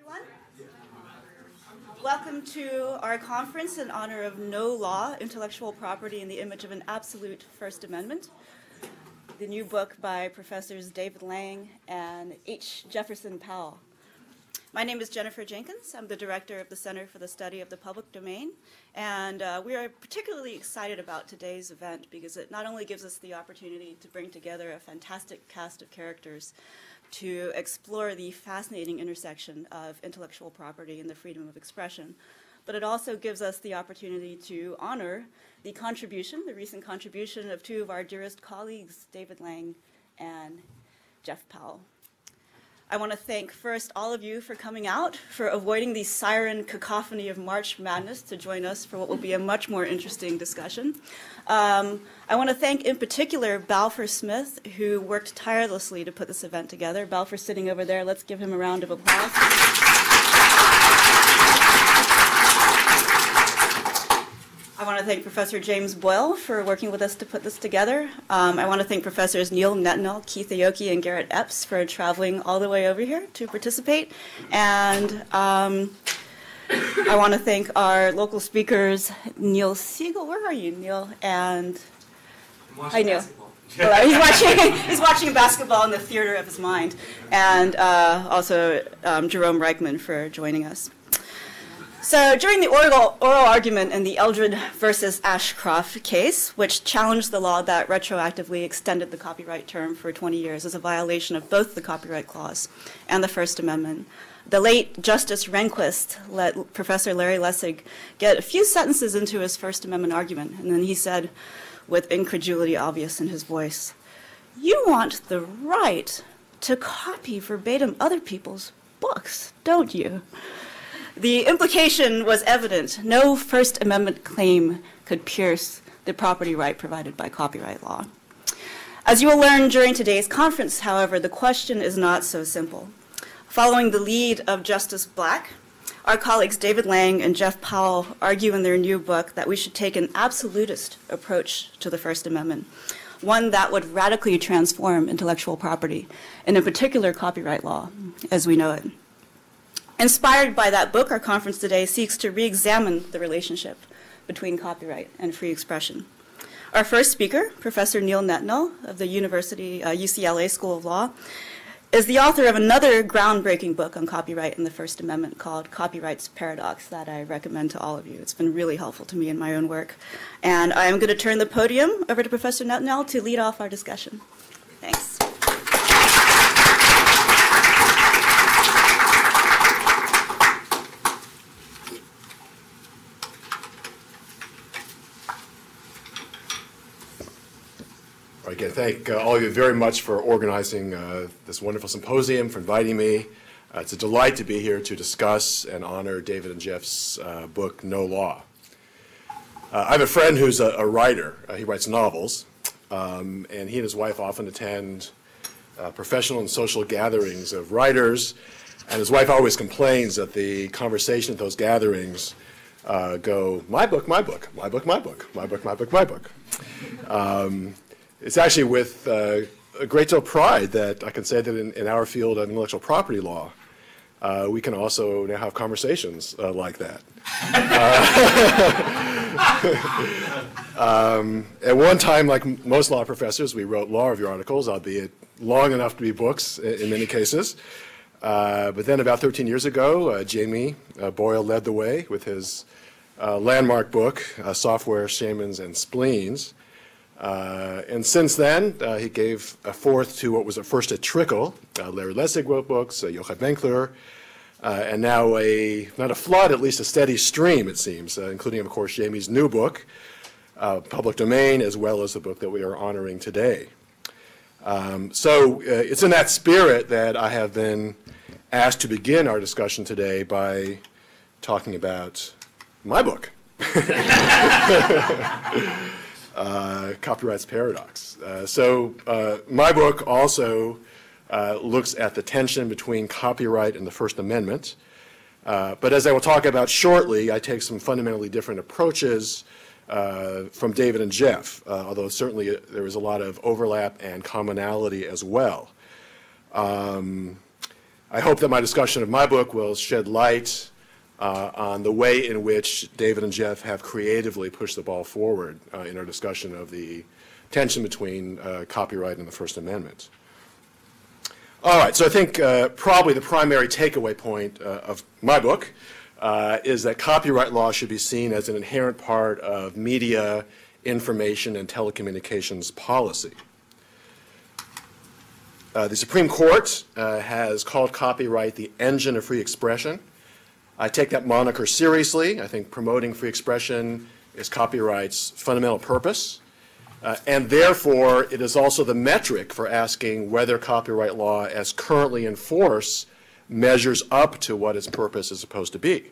everyone. Welcome to our conference in honor of No Law, Intellectual Property in the Image of an Absolute First Amendment, the new book by Professors David Lang and H. Jefferson Powell. My name is Jennifer Jenkins. I'm the director of the Center for the Study of the Public Domain, and we are particularly excited about today's event because it not only gives us the opportunity to bring together a fantastic cast of characters to explore the fascinating intersection of intellectual property and the freedom of expression, but it also gives us the opportunity to honor the contribution, the recent contribution of two of our dearest colleagues, David Lang and Jeff Powell. I want to thank first all of you for coming out, for avoiding the siren cacophony of March Madness to join us for what will be a much more interesting discussion. I want to thank in particular Balfour Smith, who worked tirelessly to put this event together. Balfour's sitting over there. Let's give him a round of applause. I want to thank Professor James Boyle for working with us to put this together. I want to thank Professors Neil Netanel, Keith Aoki, and Garrett Epps for traveling all the way over here to participate. And I want to thank our local speakers, Neil Siegel. Where are you, Neil? And hi, Neil. Well, he's watching basketball in the theater of his mind. And also Jerome Reichman for joining us. So during the oral argument in the Eldred versus Ashcroft case, which challenged the law that retroactively extended the copyright term for 20 years as a violation of both the Copyright Clause and the First Amendment, the late Justice Rehnquist let Professor Larry Lessig get a few sentences into his First Amendment argument, and then he said, with incredulity obvious in his voice, "You want the right to copy verbatim other people's books, don't you?" The implication was evident. No First Amendment claim could pierce the property right provided by copyright law. As you will learn during today's conference, however, the question is not so simple. Following the lead of Justice Black, our colleagues David Lang and Jeff Powell argue in their new book that we should take an absolutist approach to the First Amendment, one that would radically transform intellectual property, and in particular copyright law as we know it. Inspired by that book, our conference today seeks to re-examine the relationship between copyright and free expression. Our first speaker, Professor Neil Netanel of the UCLA School of Law, is the author of another groundbreaking book on copyright and the First Amendment called Copyright's Paradox that I recommend to all of you. It's been really helpful to me in my own work. And I am going to turn the podium over to Professor Netanel to lead off our discussion. Thanks. Again, thank all of you very much for organizing this wonderful symposium, for inviting me. It's a delight to be here to discuss and honor David and Jeff's book, No Law. I have a friend who's a writer. He writes novels, and he and his wife often attend professional and social gatherings of writers, and his wife always complains that the conversation at those gatherings go, my book, my book, my book, my book, my book, my book, my book. It's actually with a great deal of pride that I can say that in our field of intellectual property law, we can also now have conversations like that. At one time, like most law professors, we wrote law review articles, albeit long enough to be books in many cases. But then about 13 years ago, Jamie Boyle led the way with his landmark book, Software, Shamans, and Spleens. And since then, he gave a fourth to what was at first a trickle. Larry Lessig wrote books, Joachim Benkler, and now not a flood, at least a steady stream, it seems, including, of course, Jamie's new book, Public Domain, as well as the book that we are honoring today. So it's in that spirit that I have been asked to begin our discussion today by talking about my book. Copyright's Paradox. My book also looks at the tension between copyright and the First Amendment. But as I will talk about shortly, I take some fundamentally different approaches from David and Jeff, although certainly there is a lot of overlap and commonality as well. I hope that my discussion of my book will shed light on the way in which David and Jeff have creatively pushed the ball forward in our discussion of the tension between copyright and the First Amendment. All right, so I think probably the primary takeaway point of my book is that copyright law should be seen as an inherent part of media, information, and telecommunications policy. The Supreme Court has called copyright the engine of free expression. I take that moniker seriously. I think promoting free expression is copyright's fundamental purpose. And therefore, it is also the metric for asking whether copyright law as currently in force measures up to what its purpose is supposed to be.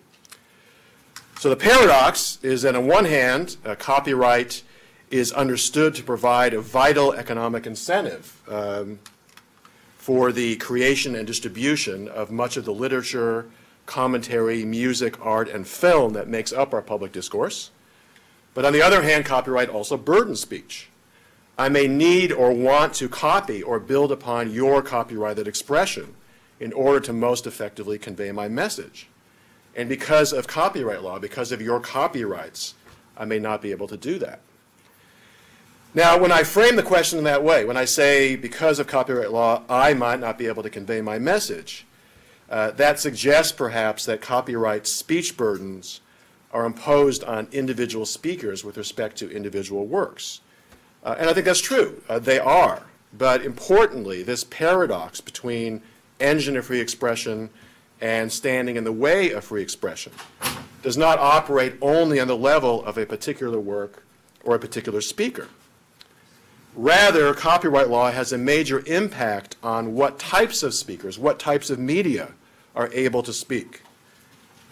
So the paradox is that on one hand, copyright is understood to provide a vital economic incentive for the creation and distribution of much of the literature, commentary, music, art, and film that makes up our public discourse. But on the other hand, copyright also burdens speech. I may need or want to copy or build upon your copyrighted expression in order to most effectively convey my message. And because of copyright law, because of your copyrights, I may not be able to do that. Now, when I frame the question in that way, when I say because of copyright law, I might not be able to convey my message, that suggests perhaps that copyright speech burdens are imposed on individual speakers with respect to individual works. And I think that's true. They are. But importantly, this paradox between engine of free expression and standing in the way of free expression does not operate only on the level of a particular work or a particular speaker. Rather, copyright law has a major impact on what types of speakers, what types of media are able to speak.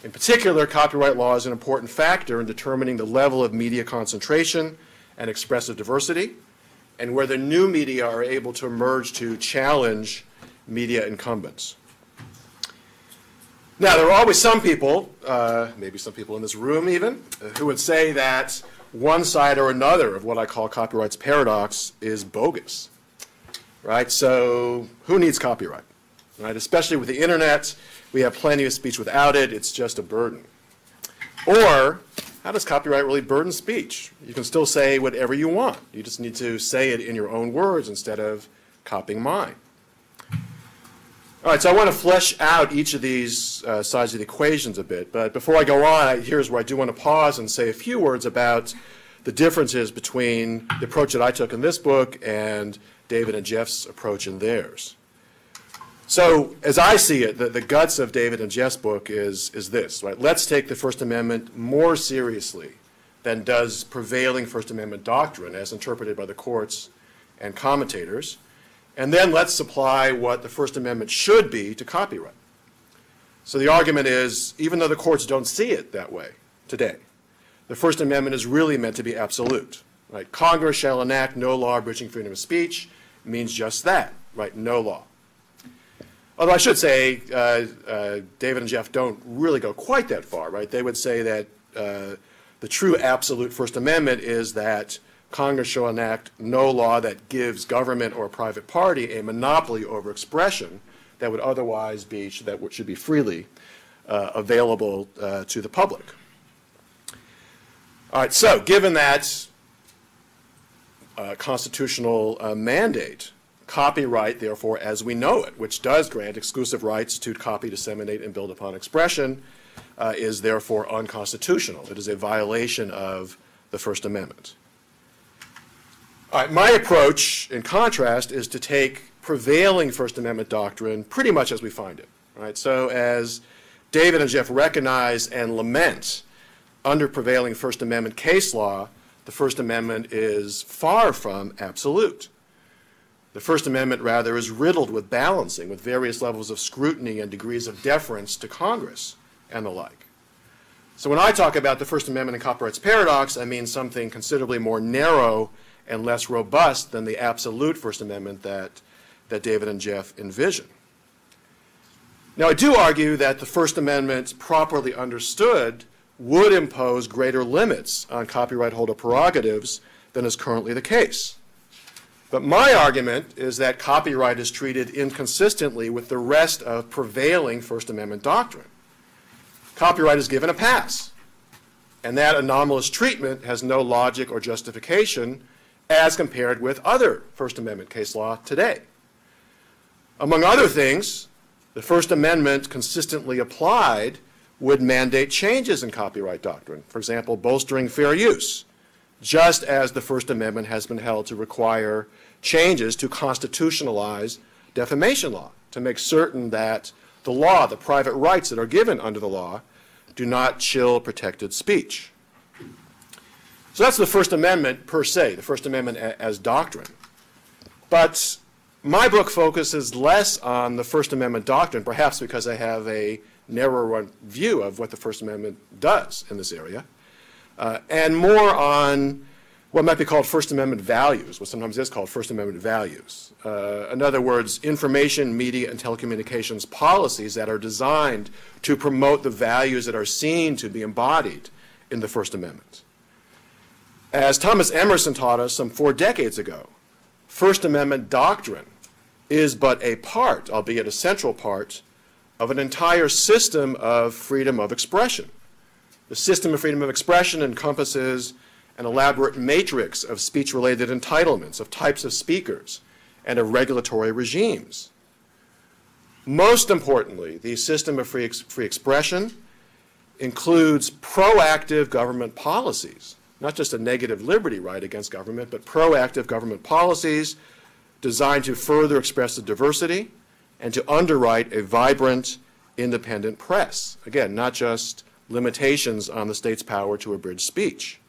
In particular, copyright law is an important factor in determining the level of media concentration and expressive diversity, and whether new media are able to emerge to challenge media incumbents. Now, there are always some people, maybe some people in this room even, who would say that one side or another of what I call copyright's paradox is bogus, right? So who needs copyright, right? Especially with the internet, we have plenty of speech without it. It's just a burden. Or how does copyright really burden speech? You can still say whatever you want. You just need to say it in your own words instead of copying mine. All right, so I want to flesh out each of these sides of the equations a bit. But before I go on, here's where I do want to pause and say a few words about the differences between the approach that I took in this book and David and Jeff's approach in theirs. So as I see it, the guts of David and Jeff's book is this, right? Let's take the First Amendment more seriously than does prevailing First Amendment doctrine as interpreted by the courts and commentators. And then let's supply what the First Amendment should be to copyright. So the argument is, even though the courts don't see it that way today, the First Amendment is really meant to be absolute, right? Congress shall enact no law abridging freedom of speech means just that, right? No law. Although I should say, David and Jeff don't really go quite that far, right? They would say that the true absolute First Amendment is that Congress shall enact no law that gives government or a private party a monopoly over expression that would otherwise be, that should be freely available to the public. All right, so given that constitutional mandate, copyright, therefore, as we know it, which does grant exclusive rights to copy, disseminate, and build upon expression, is therefore unconstitutional. It is a violation of the First Amendment. All right, my approach, in contrast, is to take prevailing First Amendment doctrine pretty much as we find it. Right? So as David and Jeff recognize and lament, under prevailing First Amendment case law, the First Amendment is far from absolute. The First Amendment, rather, is riddled with balancing, with various levels of scrutiny and degrees of deference to Congress and the like. So when I talk about the First Amendment and copyright's paradox, I mean something considerably more narrow and less robust than the absolute First Amendment that David and Jeff envision. Now, I do argue that the First Amendment, properly understood, would impose greater limits on copyright holder prerogatives than is currently the case. But my argument is that copyright is treated inconsistently with the rest of prevailing First Amendment doctrine. Copyright is given a pass, and that anomalous treatment has no logic or justification as compared with other First Amendment case law today. Among other things, the First Amendment consistently applied would mandate changes in copyright doctrine, for example, bolstering fair use, just as the First Amendment has been held to require changes to constitutionalize defamation law, to make certain that the law, the private rights that are given under the law, do not chill protected speech. So that's the First Amendment per se, the First Amendment as doctrine. But my book focuses less on the First Amendment doctrine, perhaps because I have a narrower view of what the First Amendment does in this area, and more on what might be called First Amendment values, what sometimes is called First Amendment values. In other words, information, media, and telecommunications policies that are designed to promote the values that are seen to be embodied in the First Amendment. As Thomas Emerson taught us some 4 decades ago, First Amendment doctrine is but a part, albeit a central part, of an entire system of freedom of expression. The system of freedom of expression encompasses an elaborate matrix of speech-related entitlements, of types of speakers, and of regulatory regimes. Most importantly, the system of free expression includes proactive government policies, not just a negative liberty right against government, but proactive government policies designed to further express the diversity and to underwrite a vibrant, independent press. Again, not just limitations on the state's power to abridge speech.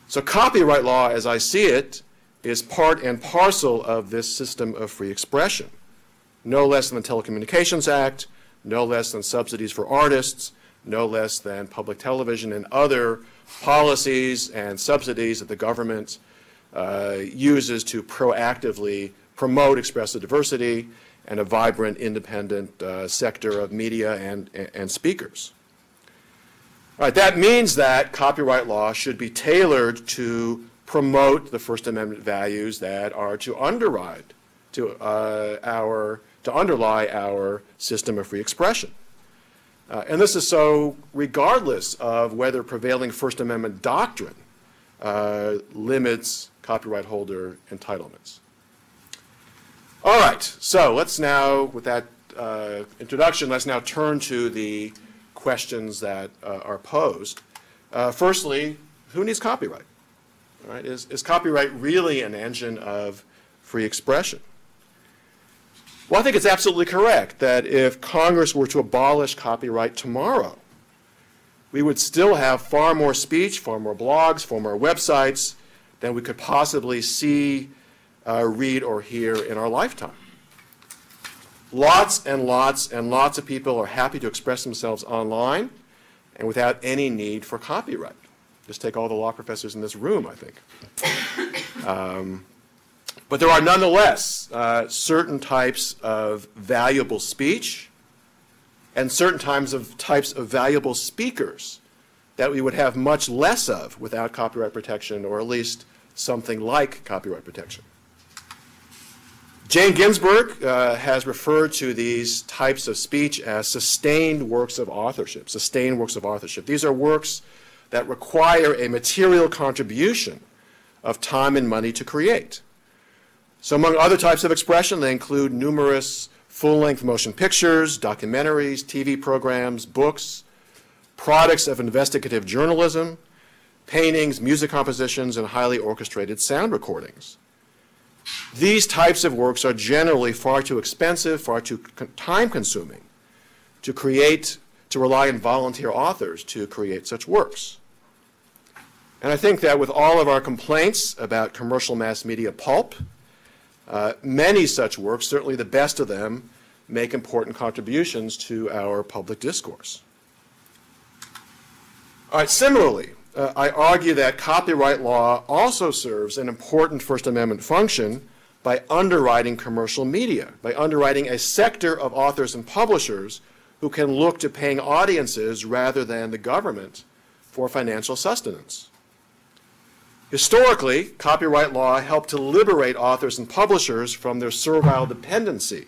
So copyright law, as I see it, is part and parcel of this system of free expression. No less than the Telecommunications Act, no less than subsidies for artists, no less than public television and other policies and subsidies that the government uses to proactively promote expressive diversity and a vibrant, independent sector of media and speakers. All right, that means that copyright law should be tailored to promote the First Amendment values that are to underlie our system of free expression. And this is so regardless of whether prevailing First Amendment doctrine limits copyright holder entitlements. All right, so let's now, with that introduction, let's now turn to the questions that are posed. Firstly, who needs copyright? All right, is copyright really an engine of free expression? Well, I think it's absolutely correct that if Congress were to abolish copyright tomorrow, we would still have far more speech, far more blogs, far more websites than we could possibly see, read, or hear in our lifetime. Lots and lots and lots of people are happy to express themselves online and without any need for copyright. Just take all the law professors in this room, I think. But there are nonetheless certain types of valuable speech and certain types of valuable speakers that we would have much less of without copyright protection, or at least something like copyright protection. Jane Ginsburg has referred to these types of speech as sustained works of authorship, sustained works of authorship. These are works that require a material contribution of time and money to create. So among other types of expression, they include numerous full-length motion pictures, documentaries, TV programs, books, products of investigative journalism, paintings, music compositions, and highly orchestrated sound recordings. These types of works are generally far too expensive, far too time-consuming to rely on volunteer authors to create such works. And I think that with all of our complaints about commercial mass media pulp, many such works, certainly the best of them, make important contributions to our public discourse. All right, similarly, I argue that copyright law also serves an important First Amendment function by underwriting commercial media, by underwriting a sector of authors and publishers who can look to paying audiences rather than the government for financial sustenance. Historically, copyright law helped to liberate authors and publishers from their servile dependency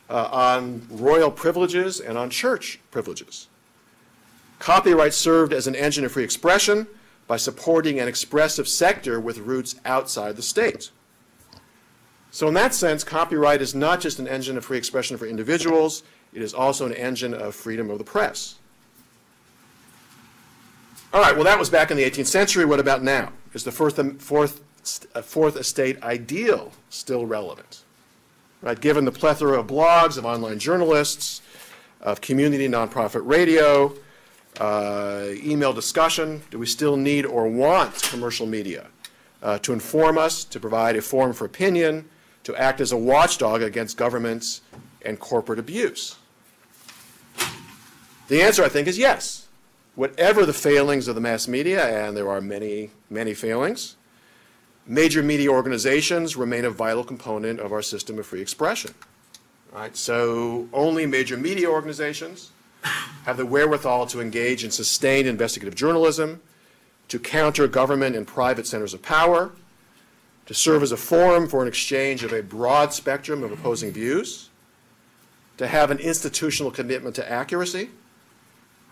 on royal privileges and on church privileges. Copyright served as an engine of free expression by supporting an expressive sector with roots outside the state. So in that sense, copyright is not just an engine of free expression for individuals, it is also an engine of freedom of the press. All right, well, that was back in the 18th century. What about now? Is the Fourth Estate ideal still relevant? Right, given the plethora of blogs, of online journalists, of community nonprofit radio, email discussion, do we still need or want commercial media to inform us, to provide a forum for opinion, to act as a watchdog against governments and corporate abuse? The answer, I think, is yes. Whatever the failings of the mass media, and there are many, many failings, major media organizations remain a vital component of our system of free expression. Right? So only major media organizations have the wherewithal to engage in sustained investigative journalism, to counter government and private centers of power, to serve as a forum for an exchange of a broad spectrum of opposing views, to have an institutional commitment to accuracy,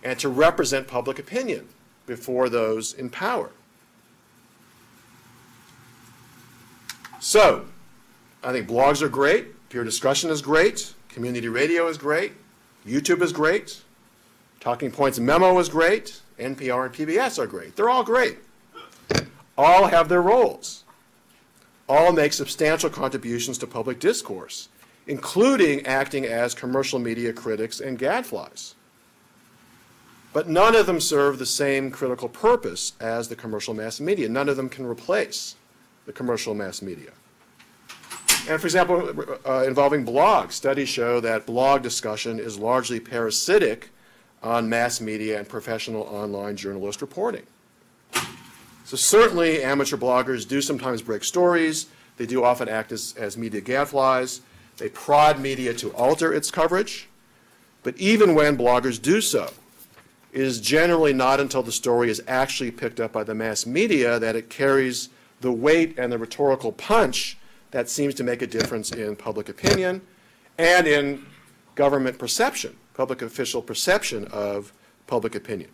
and to represent public opinion before those in power. So, I think blogs are great, peer discussion is great, community radio is great, YouTube is great, Talking Points Memo is great, NPR and PBS are great. They're all great. All have their roles. All make substantial contributions to public discourse, including acting as commercial media critics and gadflies. But none of them serve the same critical purpose as the commercial mass media. None of them can replace the commercial mass media. And for example, involving blogs, studies show that blog discussion is largely parasitic on mass media and professional online journalist reporting. So certainly amateur bloggers do sometimes break stories. They do often act as media gadflies. They prod media to alter its coverage. But even when bloggers do so, it is generally not until the story is actually picked up by the mass media that it carries the weight and the rhetorical punch that seems to make a difference in public opinion and in government perception, public official perception of public opinion.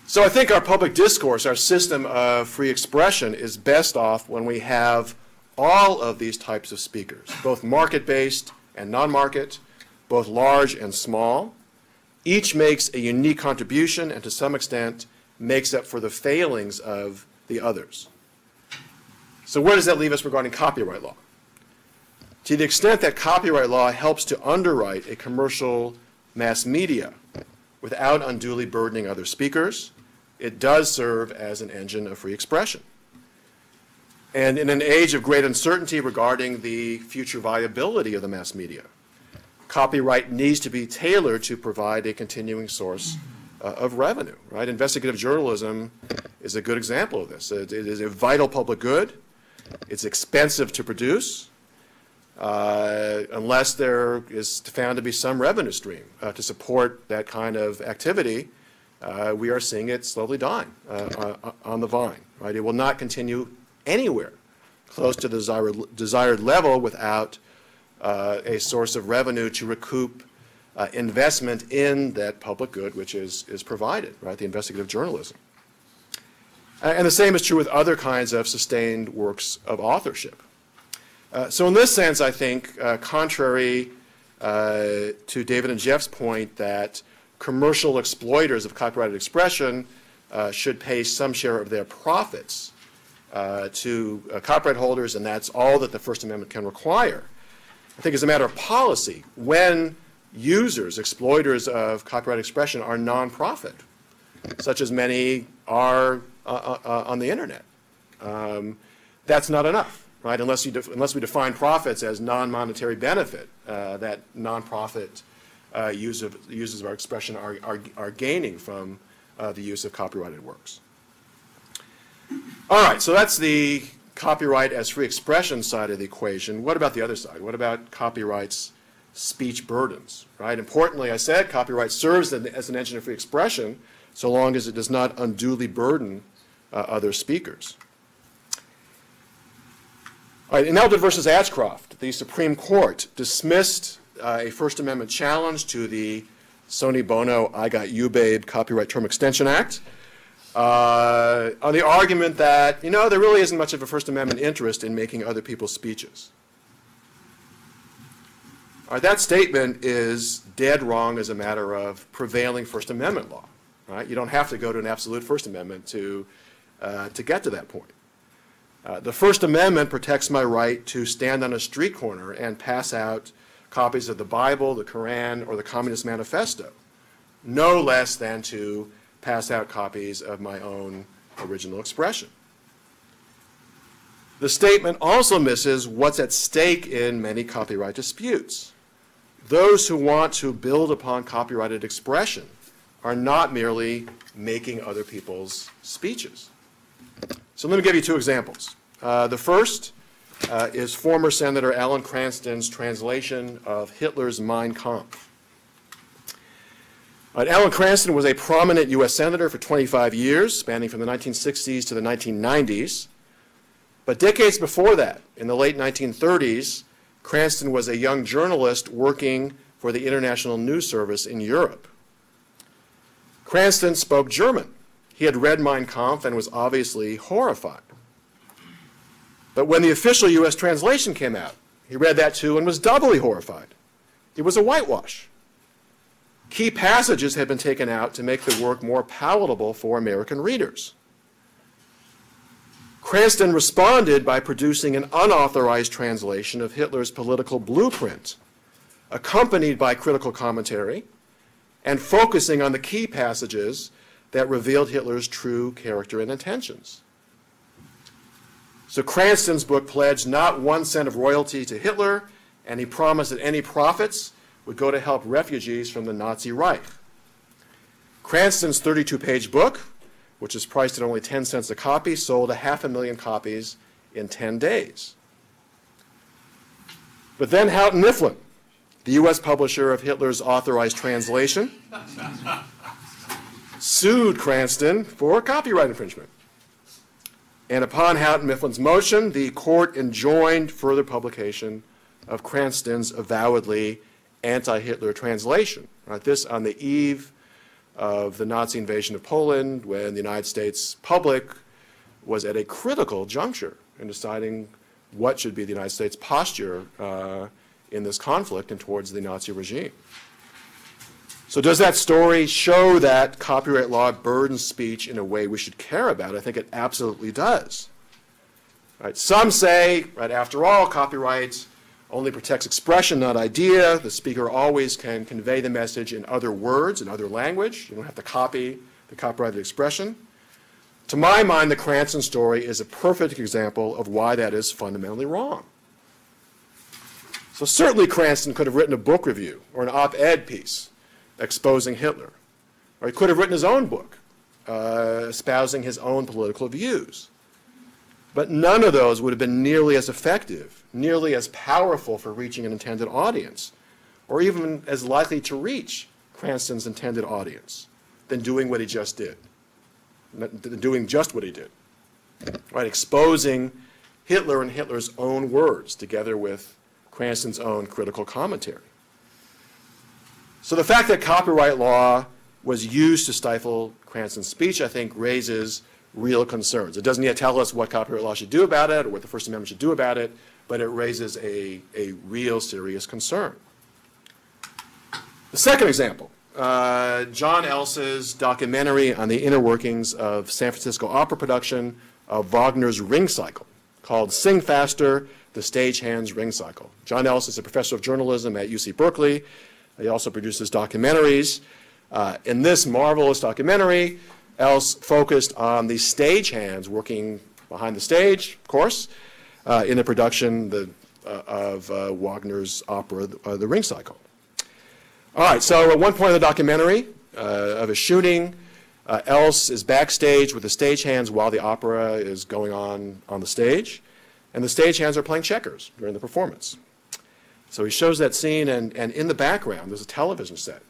So I think our public discourse, our system of free expression, is best off when we have all of these types of speakers, both market-based and non-market, both large and small. Each makes a unique contribution and to some extent makes up for the failings of the others. So where does that leave us regarding copyright law? To the extent that copyright law helps to underwrite a commercial mass media without unduly burdening other speakers, it does serve as an engine of free expression. And in an age of great uncertainty regarding the future viability of the mass media, copyright needs to be tailored to provide a continuing source of revenue, right? Investigative journalism is a good example of this. It is a vital public good. It's expensive to produce unless there is found to be some revenue stream to support that kind of activity. We are seeing it slowly dying on the vine, right? It will not continue anywhere close to the desired level without a source of revenue to recoup investment in that public good which is provided, right, the investigative journalism. And the same is true with other kinds of sustained works of authorship. So in this sense, I think, contrary to David and Jeff's point that commercial exploiters of copyrighted expression should pay some share of their profits to copyright holders, and that's all that the First Amendment can require. I think as a matter of policy, when users, exploiters of copyright expression are nonprofit, such as many are on the internet, that's not enough, right? Unless we define profits as non-monetary benefit that nonprofit users of our expression are gaining from the use of copyrighted works. All right, so that's the copyright as free expression side of the equation. What about the other side? What about copyright's speech burdens, right? Importantly, I said copyright serves as an engine of free expression so long as it does not unduly burden other speakers. All right, in Eldred versus Ashcroft, the Supreme Court dismissed a First Amendment challenge to the Sonny Bono I Got You Babe Copyright Term Extension Act on the argument that, you know, there really isn't much of a First Amendment interest in making other people's speeches. All right, that statement is dead wrong as a matter of prevailing First Amendment law. Right? You don't have to go to an absolute First Amendment to get to that point. The First Amendment protects my right to stand on a street corner and pass out copies of the Bible, the Quran, or the Communist Manifesto, no less than to pass out copies of my own original expression. The statement also misses what's at stake in many copyright disputes. Those who want to build upon copyrighted expression are not merely making other people's speeches. So let me give you two examples. The first is former Senator Alan Cranston's translation of Hitler's Mein Kampf. Alan Cranston was a prominent U.S. senator for 25 years, spanning from the 1960s to the 1990s. But decades before that, in the late 1930s, Cranston was a young journalist working for the International News Service in Europe. Cranston spoke German. He had read Mein Kampf and was obviously horrified. But when the official U.S. translation came out, he read that too and was doubly horrified. It was a whitewash. Key passages had been taken out to make the work more palatable for American readers. Cranston responded by producing an unauthorized translation of Hitler's political blueprint, accompanied by critical commentary, and focusing on the key passages that revealed Hitler's true character and intentions. So Cranston's book pledged not 1 cent of royalty to Hitler, and he promised that any profits would go to help refugees from the Nazi Reich. Cranston's 32-page book, which is priced at only 10 cents a copy, sold 500,000 copies in 10 days. But then Houghton Mifflin, the U.S. publisher of Hitler's authorized translation, sued Cranston for copyright infringement. And upon Houghton Mifflin's motion, the court enjoined further publication of Cranston's avowedly anti-Hitler translation. Right? This on the eve of the Nazi invasion of Poland, when the United States public was at a critical juncture in deciding what should be the United States posture in this conflict and towards the Nazi regime. So does that story show that copyright law burdens speech in a way we should care about? I think it absolutely does. Right? Some say, right, after all, copyright only protects expression, not idea. The speaker always can convey the message in other words, in other language. You don't have to copy the copyrighted expression. To my mind, the Cranston story is a perfect example of why that is fundamentally wrong. So certainly Cranston could have written a book review or an op-ed piece exposing Hitler. Or he could have written his own book, espousing his own political views. But none of those would have been nearly as effective, nearly as powerful for reaching an intended audience, or even as likely to reach Cranston's intended audience than doing what he just did, doing just what he did, right? Exposing Hitler in Hitler's own words together with Cranston's own critical commentary. So the fact that copyright law was used to stifle Cranston's speech, I think, raises real concerns. It doesn't yet tell us what copyright law should do about it or what the First Amendment should do about it, but it raises a real serious concern. The second example, John Else's documentary on the inner workings of San Francisco opera production of Wagner's Ring Cycle, called Sing Faster, The Stagehand's Ring Cycle. John Else is a professor of journalism at UC Berkeley. He also produces documentaries. In this marvelous documentary, Else focused on the stagehands working behind the stage, of course, in the production of Wagner's opera, The Ring Cycle. All right, so at one point in the documentary of a shooting, Else is backstage with the stagehands while the opera is going on the stage, and the stagehands are playing checkers during the performance. So he shows that scene, and in the background there's a television set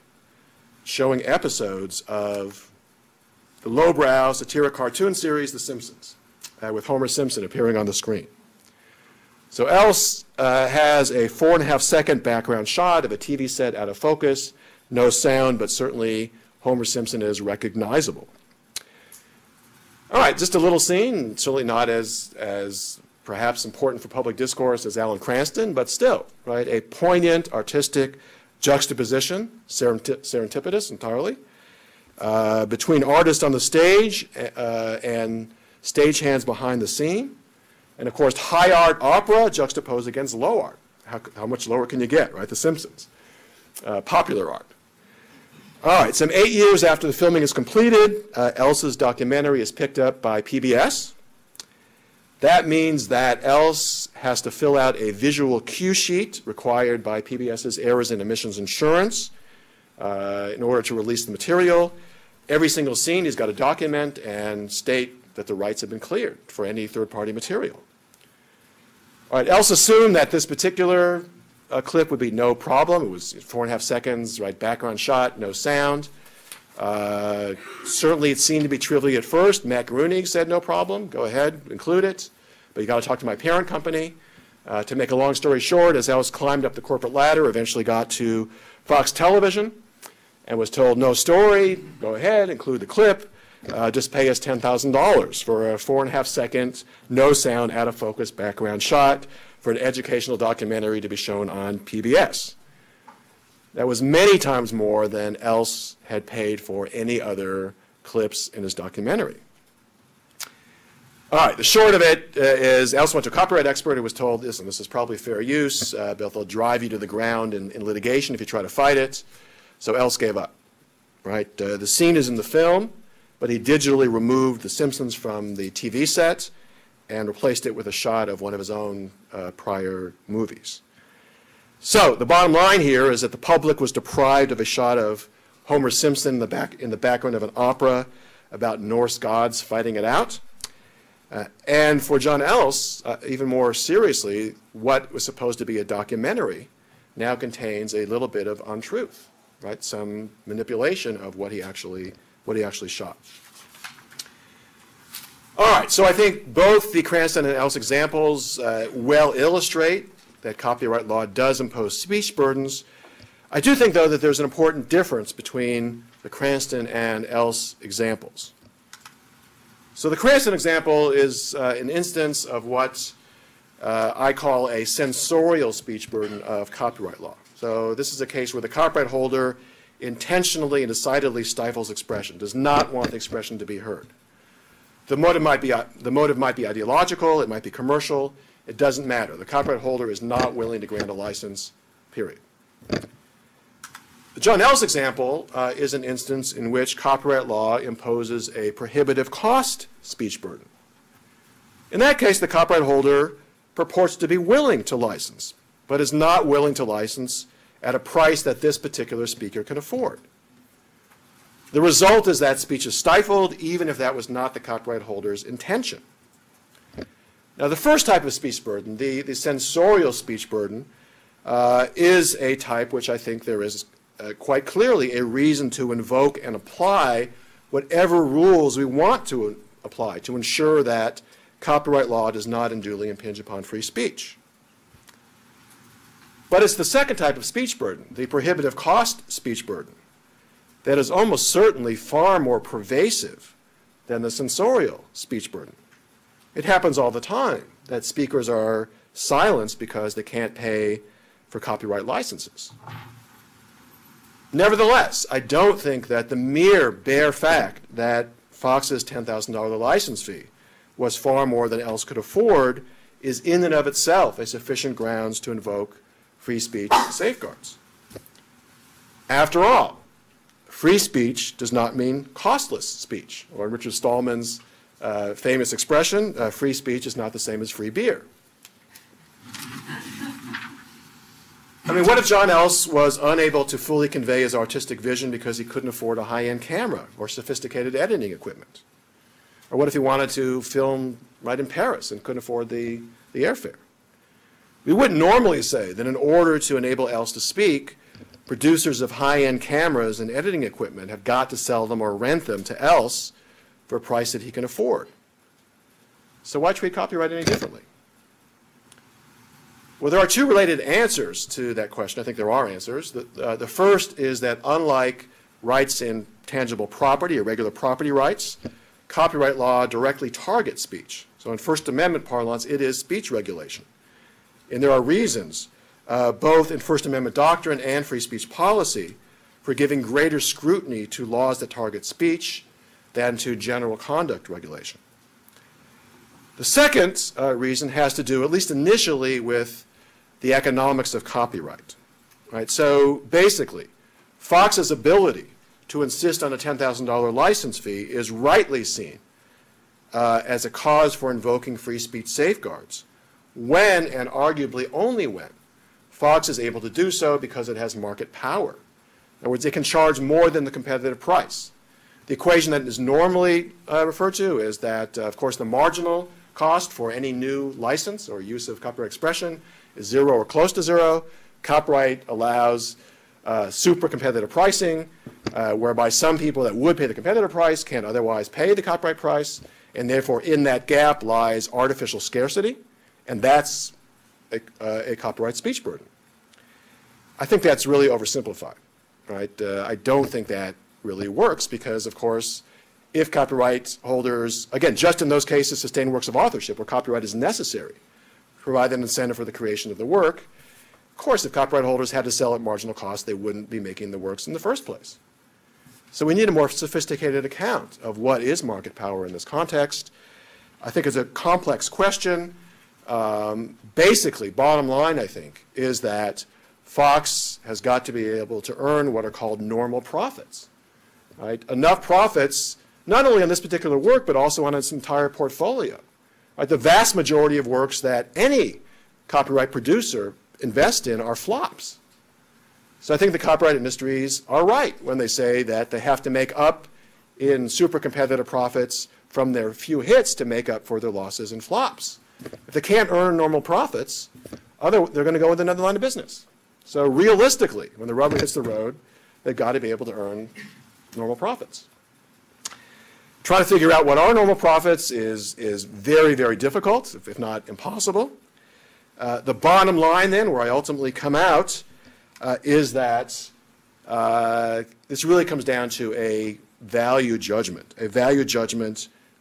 showing episodes of the lowbrow satiric cartoon series, The Simpsons, with Homer Simpson appearing on the screen. So Else has a 4.5-second background shot of a TV set out of focus, no sound, but certainly Homer Simpson is recognizable. All right, just a little scene, certainly not as perhaps important for public discourse as Alan Cranston, but still, right, a poignant artistic juxtaposition, serendipitous entirely, between artists on the stage and stagehands behind the scene. And of course, high art opera juxtaposed against low art. How much lower can you get, right? The Simpsons. Popular art. All right, some 8 years after the filming is completed, Else's documentary is picked up by PBS. That means that Else has to fill out a visual cue sheet required by PBS's errors and omissions insurance in order to release the material. Every single scene he's got to document and state that the rights have been cleared for any third-party material. All right, Else assumed that this particular clip would be no problem. It was 4.5 seconds, right, background shot, no sound. Certainly it seemed to be trivial at first. Matt Gruening said no problem, go ahead, include it. But you got to talk to my parent company. To make a long story short, as Else climbed up the corporate ladder, eventually got to Fox Television and was told no story, go ahead, include the clip. Just pay us $10,000 for a 4.5-second, no sound, out of focus background shot for an educational documentary to be shown on PBS. That was many times more than Else had paid for any other clips in his documentary. All right, the short of it is Else went to a copyright expert who was told, listen, this is probably fair use, but they'll drive you to the ground in litigation if you try to fight it. So Else gave up, right? The scene is in the film, but he digitally removed The Simpsons from the TV set and replaced it with a shot of one of his own prior movies. So the bottom line here is that the public was deprived of a shot of Homer Simpson in the background of an opera about Norse gods fighting it out. And for John Else, even more seriously, what was supposed to be a documentary now contains a little bit of untruth, right? Some manipulation of what he actually shot. All right, so I think both the Cranston and Else examples well illustrate that copyright law does impose speech burdens. I do think, though, that there's an important difference between the Cranston and Else examples. So the Cranston example is an instance of what I call a sensorial speech burden of copyright law. So this is a case where the copyright holder intentionally and decidedly stifles expression, does not want the expression to be heard. The motive might be ideological, it might be commercial, it doesn't matter. The copyright holder is not willing to grant a license, period. The John Else example is an instance in which copyright law imposes a prohibitive cost speech burden. In that case, the copyright holder purports to be willing to license, but is not willing to license at a price that this particular speaker can afford. The result is that speech is stifled, even if that was not the copyright holder's intention. Now, the first type of speech burden, the sensorial speech burden, is a type which I think there is quite clearly a reason to invoke and apply whatever rules we want to apply to ensure that copyright law does not unduly impinge upon free speech. But it's the second type of speech burden, the prohibitive cost speech burden, that is almost certainly far more pervasive than the sensorial speech burden. It happens all the time that speakers are silenced because they can't pay for copyright licenses. Nevertheless, I don't think that the mere bare fact that Fox's $10,000 license fee was far more than Else could afford is in and of itself a sufficient grounds to invoke free speech safeguards. After all, free speech does not mean costless speech, or in Richard Stallman's famous expression, free speech is not the same as free beer. I mean, what if John Else was unable to fully convey his artistic vision because he couldn't afford a high-end camera or sophisticated editing equipment? Or what if he wanted to film right in Paris and couldn't afford the airfare? We wouldn't normally say that in order to enable Else to speak, producers of high-end cameras and editing equipment have got to sell them or rent them to Else for a price that he can afford. So why treat copyright any differently? Well, there are two related answers to that question. I think there are answers. The first is that unlike rights in tangible property or regular property rights, copyright law directly targets speech. So in First Amendment parlance, it is speech regulation. And there are reasons, both in First Amendment doctrine and free speech policy, for giving greater scrutiny to laws that target speech than to general conduct regulation. The second reason has to do, at least initially, with the economics of copyright. Right? So basically, Fox's ability to insist on a $10,000 license fee is rightly seen as a cause for invoking free speech safeguards, when, and arguably only when, Fox is able to do so because it has market power. In other words, it can charge more than the competitive price. The equation that is normally referred to is that, of course, the marginal cost for any new license or use of copyright expression is zero or close to zero. Copyright allows super competitive pricing, whereby some people that would pay the competitive price can't otherwise pay the copyright price, and therefore in that gap lies artificial scarcity, and that's a copyright speech burden. I think that's really oversimplified, right? I don't think that really works because, of course, if copyright holders, again, just in those cases, sustain works of authorship where copyright is necessary, provide an incentive for the creation of the work. Of course, if copyright holders had to sell at marginal cost, they wouldn't be making the works in the first place. So we need a more sophisticated account of what is market power in this context. I think it's a complex question. Basically, bottom line, I think, is that Fox has got to be able to earn what are called normal profits. Right? Enough profits, not only on this particular work, but also on its entire portfolio. Right? The vast majority of works that any copyright producer invests in are flops. So I think the copyright industries are right when they say that they have to make up in super competitive profits from their few hits to make up for their losses and flops. If they can't earn normal profits, they're going to go with another line of business. So realistically, when the rubber hits the road, they've got to be able to earn normal profits. Trying to figure out what are normal profits is very, very difficult, if not impossible. The bottom line then, where I ultimately come out, is that this really comes down to a value judgment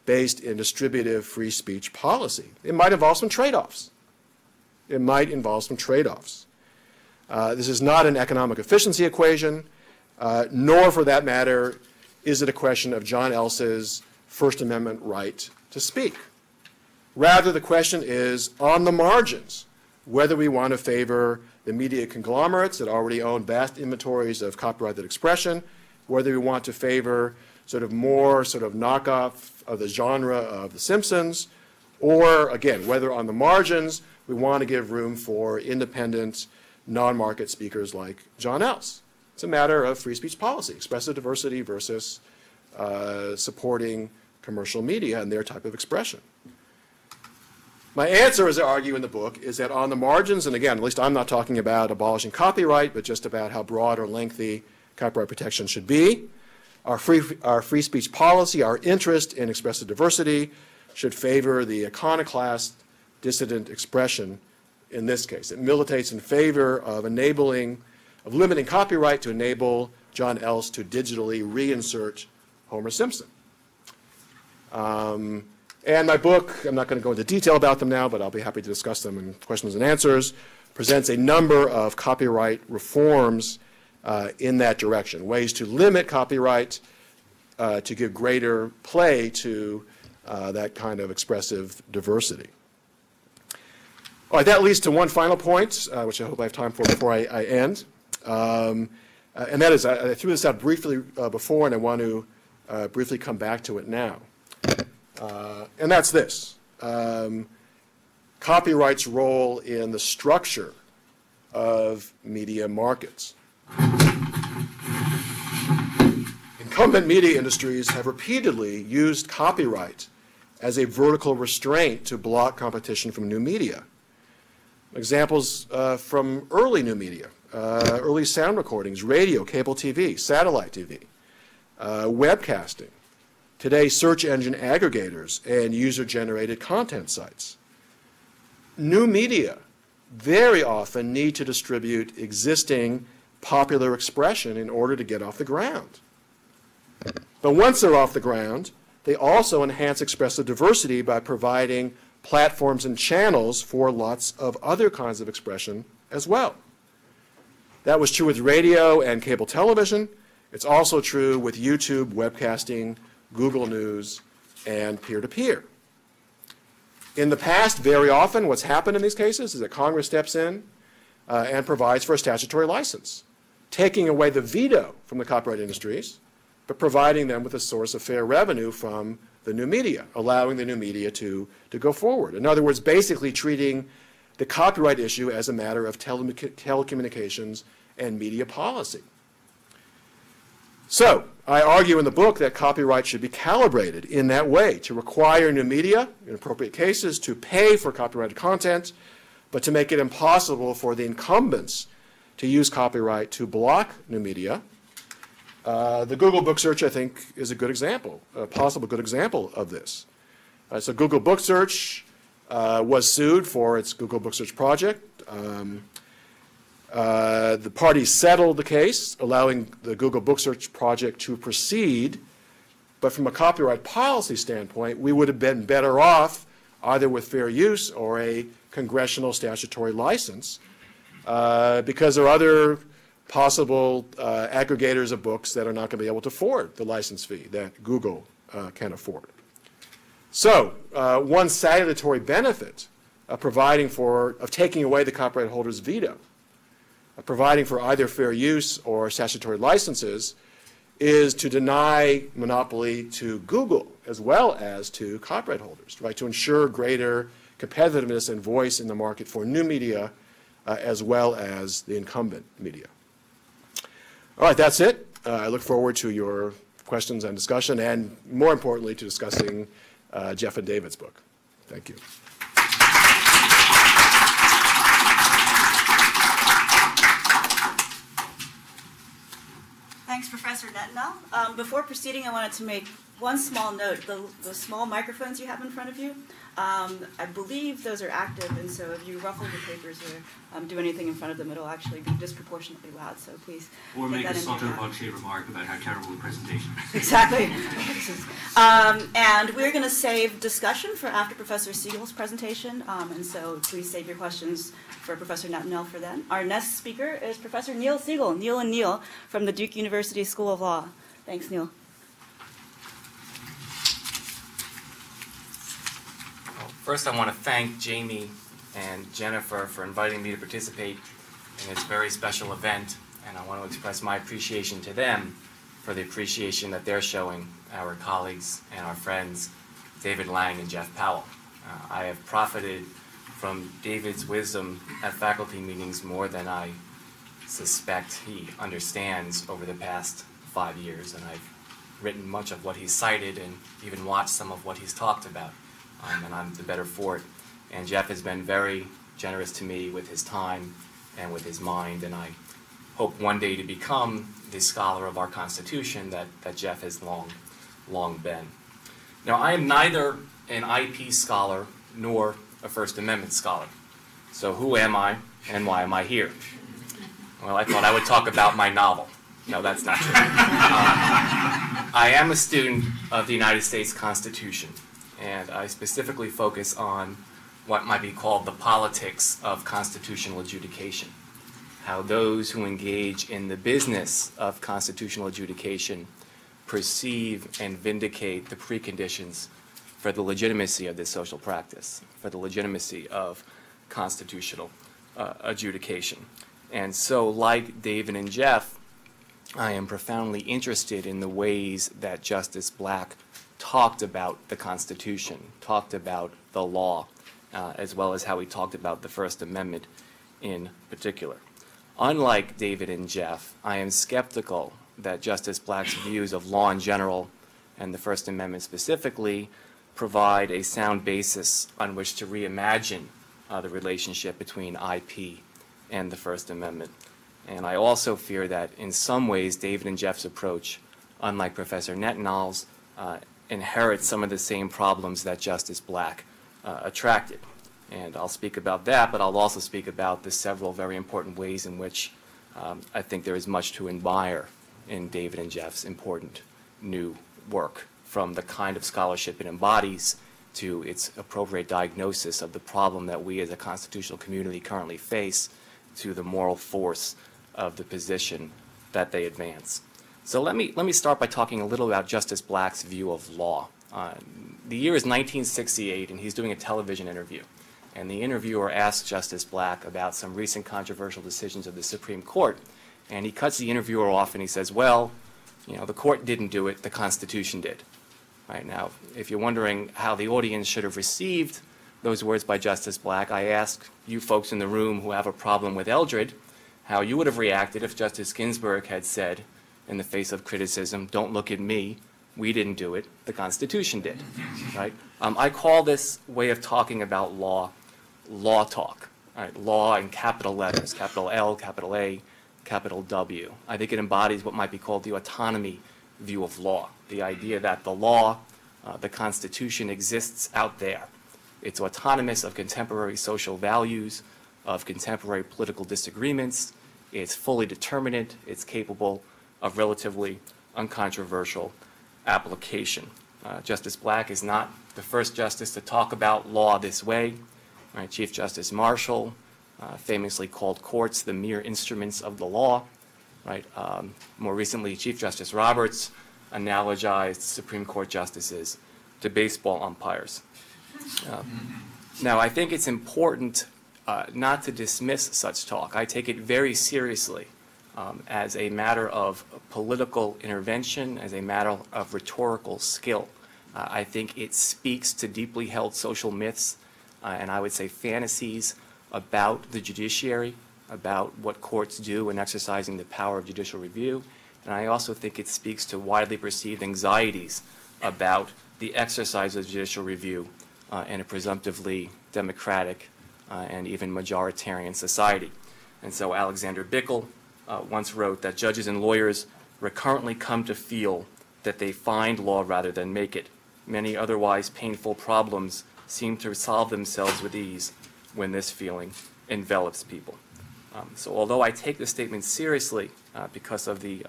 based in distributive free speech policy. It might involve some trade-offs. This is not an economic efficiency equation, nor, for that matter, is it a question of John Else's First Amendment right to speak. Rather, the question is, on the margins, whether we want to favor the media conglomerates that already own vast inventories of copyrighted expression, whether we want to favor more knockoff of the genre of The Simpsons, or, again, whether on the margins we want to give room for independent, non-market speakers like John Else. It's a matter of free speech policy, expressive diversity versus supporting commercial media and their type of expression. My answer, as I argue in the book, is that on the margins, and again, at least I'm not talking about abolishing copyright, but just about how broad or lengthy copyright protection should be, our free speech policy, our interest in expressive diversity, should favor the iconoclast dissident expression in this case. It militates in favor of limiting copyright to enable John Else to digitally reinsert Homer Simpson. And my book, I'm not going to go into detail about them now, but I'll be happy to discuss them in questions and answers, presents a number of copyright reforms in that direction, ways to limit copyright, to give greater play to that kind of expressive diversity. All right, that leads to one final point, which I hope I have time for before I end. And that is, I threw this out briefly before, and I want to briefly come back to it now. And that's this. Copyright's role in the structure of media markets. Incumbent media industries have repeatedly used copyright as a vertical restraint to block competition from new media. Examples from early new media, early sound recordings, radio, cable TV, satellite TV, webcasting, today search engine aggregators and user-generated content sites. New media very often need to distribute existing popular expression in order to get off the ground. But once they're off the ground, they also enhance expressive diversity by providing platforms and channels for lots of other kinds of expression as well. That was true with radio and cable television. It's also true with YouTube, webcasting, Google News, and peer-to-peer. In the past, very often what's happened in these cases is that Congress steps in and provides for a statutory license, taking away the veto from the copyright industries, but providing them with a source of fair revenue from the new media, allowing the new media to go forward. In other words, basically treating the copyright issue as a matter of telecommunications and media policy. So, I argue in the book that copyright should be calibrated in that way, to require new media, in appropriate cases, to pay for copyrighted content, but to make it impossible for the incumbents to use copyright to block new media. The Google book search, I think, is a good example, a possible good example of this. So Google book search was sued for its Google book search project. The parties settled the case, allowing the Google book search project to proceed. But from a copyright policy standpoint, we would have been better off either with fair use or a congressional statutory license, because there are other possible aggregators of books that are not going to be able to afford the license fee that Google can afford. So one salutary benefit of taking away the copyright holder's veto, of providing for either fair use or statutory licenses, is to deny monopoly to Google as well as to copyright holders, right? To ensure greater competitiveness and voice in the market for new media as well as the incumbent media. All right, that's it. I look forward to your questions and discussion, and more importantly, to discussing Jeff and David's book. Thank you. Thanks, Professor Netanel. Before proceeding, I wanted to make one small note. The small microphones you have in front of you, I believe those are active, and so if you ruffle the papers or do anything in front of them, it'll actually be disproportionately loud, so please or make a salto-voce remark about how terrible the presentation is. Exactly. And we're going to save discussion for after Professor Siegel's presentation, and so please save your questions for Professor Netanel for then. Our next speaker is Professor Neil Siegel, Neil and Neil, from the Duke University School of Law. Thanks, Neil. First, I want to thank Jamie and Jennifer for inviting me to participate in this very special event, and I want to express my appreciation to them for the appreciation that they're showing our colleagues and our friends, David Lang and Jeff Powell. I have profited from David's wisdom at faculty meetings more than I suspect he understands over the past 5 years, and I've written much of what he's cited and even watched some of what he's talked about. And I'm the better for it. And Jeff has been very generous to me with his time and with his mind, and I hope one day to become the scholar of our Constitution that Jeff has long been. Now, I am neither an IP scholar nor a First Amendment scholar. So who am I and why am I here? Well, I thought I would talk about my novel. No, that's not true. I am a student of the United States Constitution, and I specifically focus on what might be called the politics of constitutional adjudication, how those who engage in the business of constitutional adjudication perceive and vindicate the preconditions for the legitimacy of this social practice, for the legitimacy of constitutional adjudication. And so, like David and Jeff, I am profoundly interested in the ways that Justice Black talked about the Constitution, talked about the law, as well as how he talked about the First Amendment in particular. Unlike David and Jeff, I am skeptical that Justice Black's views of law in general and the First Amendment specifically provide a sound basis on which to reimagine the relationship between IP and the First Amendment. And I also fear that in some ways David and Jeff's approach, unlike Professor Netanel's, inherits some of the same problems that Justice Black attracted. And I'll speak about that, but I'll also speak about the several very important ways in which I think there is much to admire in David and Jeff's important new work, from the kind of scholarship it embodies to its appropriate diagnosis of the problem that we as a constitutional community currently face, to the moral force of the position that they advance. So let me start by talking a little about Justice Black's view of law. The year is 1968, and he's doing a television interview. And the interviewer asks Justice Black about some recent controversial decisions of the Supreme Court. And he cuts the interviewer off and he says, well, you know, the court didn't do it, the Constitution did. Right now, if you're wondering how the audience should have received those words by Justice Black, I ask you folks in the room who have a problem with Eldred how you would have reacted if Justice Ginsburg had said, in the face of criticism, don't look at me, we didn't do it, the Constitution did. Right? I call this way of talking about law talk. Right? Law in capital letters, capital L, capital A, capital W. I think it embodies what might be called the autonomy view of law, the idea that the law, the Constitution, exists out there. It's autonomous of contemporary social values, of contemporary political disagreements. It's fully determinate. It's capable of relatively uncontroversial application. Justice Black is not the first justice to talk about law this way. Right? Chief Justice Marshall famously called courts the mere instruments of the law. Right? More recently, Chief Justice Roberts analogized Supreme Court justices to baseball umpires. Now, I think it's important not to dismiss such talk. I take it very seriously as a matter of political intervention, as a matter of rhetorical skill. I think it speaks to deeply held social myths and I would say fantasies about the judiciary, about what courts do in exercising the power of judicial review. And I also think it speaks to widely perceived anxieties about the exercise of judicial review in a presumptively democratic and even majoritarian society. And so Alexander Bickel once wrote that judges and lawyers recurrently come to feel that they find law rather than make it. Many otherwise painful problems seem to resolve themselves with ease when this feeling envelops people. So although I take this statement seriously because of the,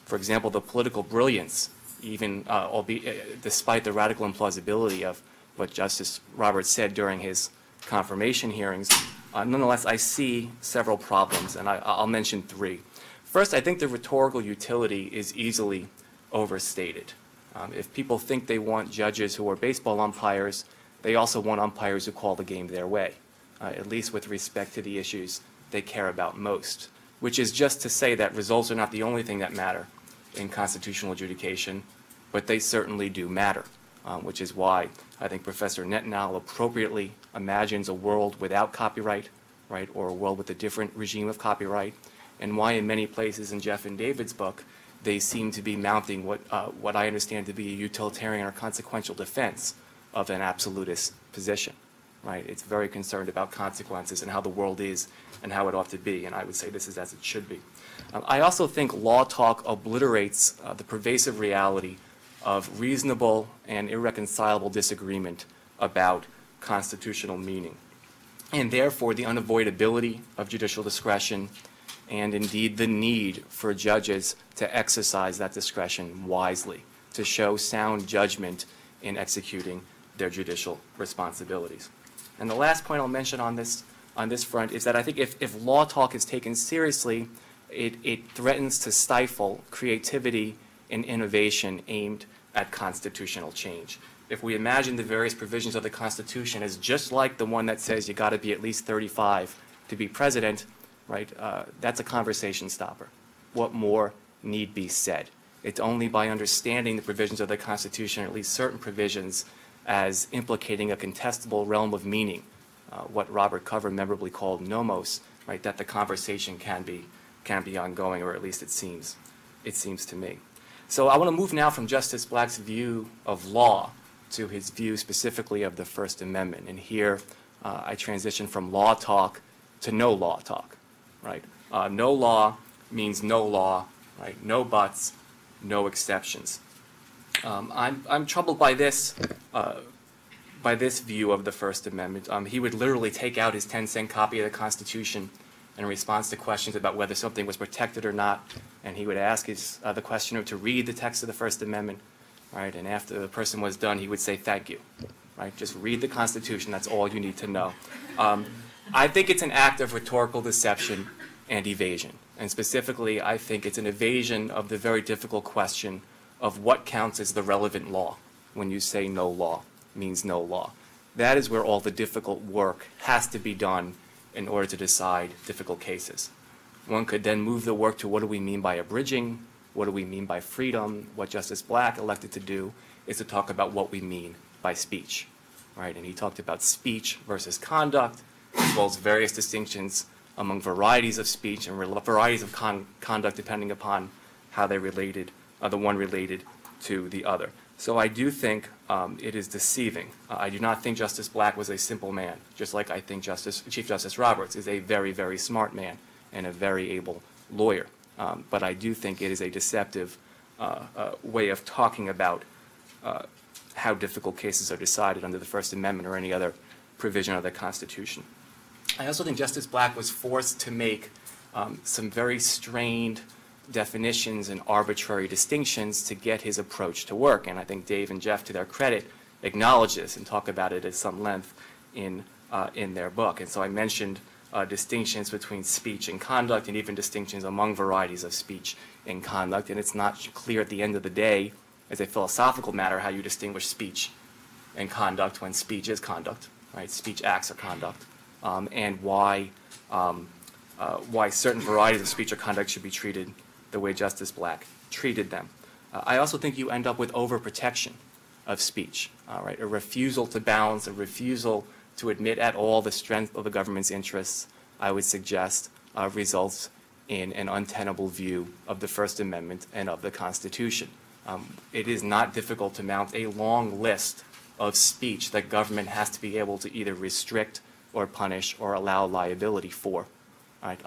for example, the political brilliance, even despite the radical implausibility of what Justice Roberts said during his confirmation hearings, nonetheless, I see several problems, and I'll mention three. First, I think the rhetorical utility is easily overstated. If people think they want judges who are baseball umpires, they also want umpires who call the game their way, at least with respect to the issues they care about most, which is just to say that results are not the only thing that matter in constitutional adjudication, but they certainly do matter, which is why I think Professor Netanel appropriately imagines a world without copyright, right, or a world with a different regime of copyright, and why in many places in Jeff and David's book, they seem to be mounting what I understand to be a utilitarian or consequential defense of an absolutist position, right? It's very concerned about consequences and how the world is and how it ought to be, and I would say this is as it should be. I also think law talk obliterates the pervasive reality of reasonable and irreconcilable disagreement about constitutional meaning, and therefore the unavoidability of judicial discretion and indeed the need for judges to exercise that discretion wisely, to show sound judgment in executing their judicial responsibilities. And the last point I'll mention on this front is that I think if law talk is taken seriously, it threatens to stifle creativity and innovation aimed at constitutional change. If we imagine the various provisions of the Constitution as just like the one that says you got to be at least 35 to be president, right, that's a conversation stopper. What more need be said? It's only by understanding the provisions of the Constitution, or at least certain provisions, as implicating a contestable realm of meaning, what Robert Cover memorably called nomos, right, that the conversation can be ongoing, or at least it seems to me. So I want to move now from Justice Black's view of law to his view specifically of the First Amendment. And here I transition from law talk to no law talk, right? No law means no law, right? No buts, no exceptions. I'm troubled by this view of the First Amendment. He would literally take out his 10-cent copy of the Constitution in response to questions about whether something was protected or not, and he would ask the questioner to read the text of the First Amendment, right? And after the person was done, he would say, "Thank you," right? Just read the Constitution. That's all you need to know. I think it's an act of rhetorical deception and evasion, and specifically, I think it's an evasion of the very difficult question of what counts as the relevant law when you say no law means no law. That is where all the difficult work has to be done in order to decide difficult cases. One could then move the work to what do we mean by abridging, what do we mean by freedom. What Justice Black elected to do is to talk about what we mean by speech, right? And he talked about speech versus conduct, as well as various distinctions among varieties of speech and varieties of conduct depending upon how they related, the one related to the other. So I do think it is deceiving. I do not think Justice Black was a simple man, just like I think Chief Justice Roberts is a very, very smart man and a very able lawyer. But I do think it is a deceptive way of talking about how difficult cases are decided under the First Amendment or any other provision of the Constitution. I also think Justice Black was forced to make some very strained definitions and arbitrary distinctions to get his approach to work. And I think Dave and Jeff, to their credit, acknowledge this and talk about it at some length in their book. And so I mentioned distinctions between speech and conduct, and even distinctions among varieties of speech and conduct. And it's not clear at the end of the day, as a philosophical matter, how you distinguish speech and conduct when speech is conduct, right? Speech acts are conduct, and why certain varieties of speech or conduct should be treated the way Justice Black treated them. I also think you end up with overprotection of speech, right? A refusal to balance, a refusal to admit at all the strength of the government's interests, I would suggest, results in an untenable view of the First Amendment and of the Constitution. It is not difficult to mount a long list of speech that government has to be able to either restrict or punish or allow liability for, right?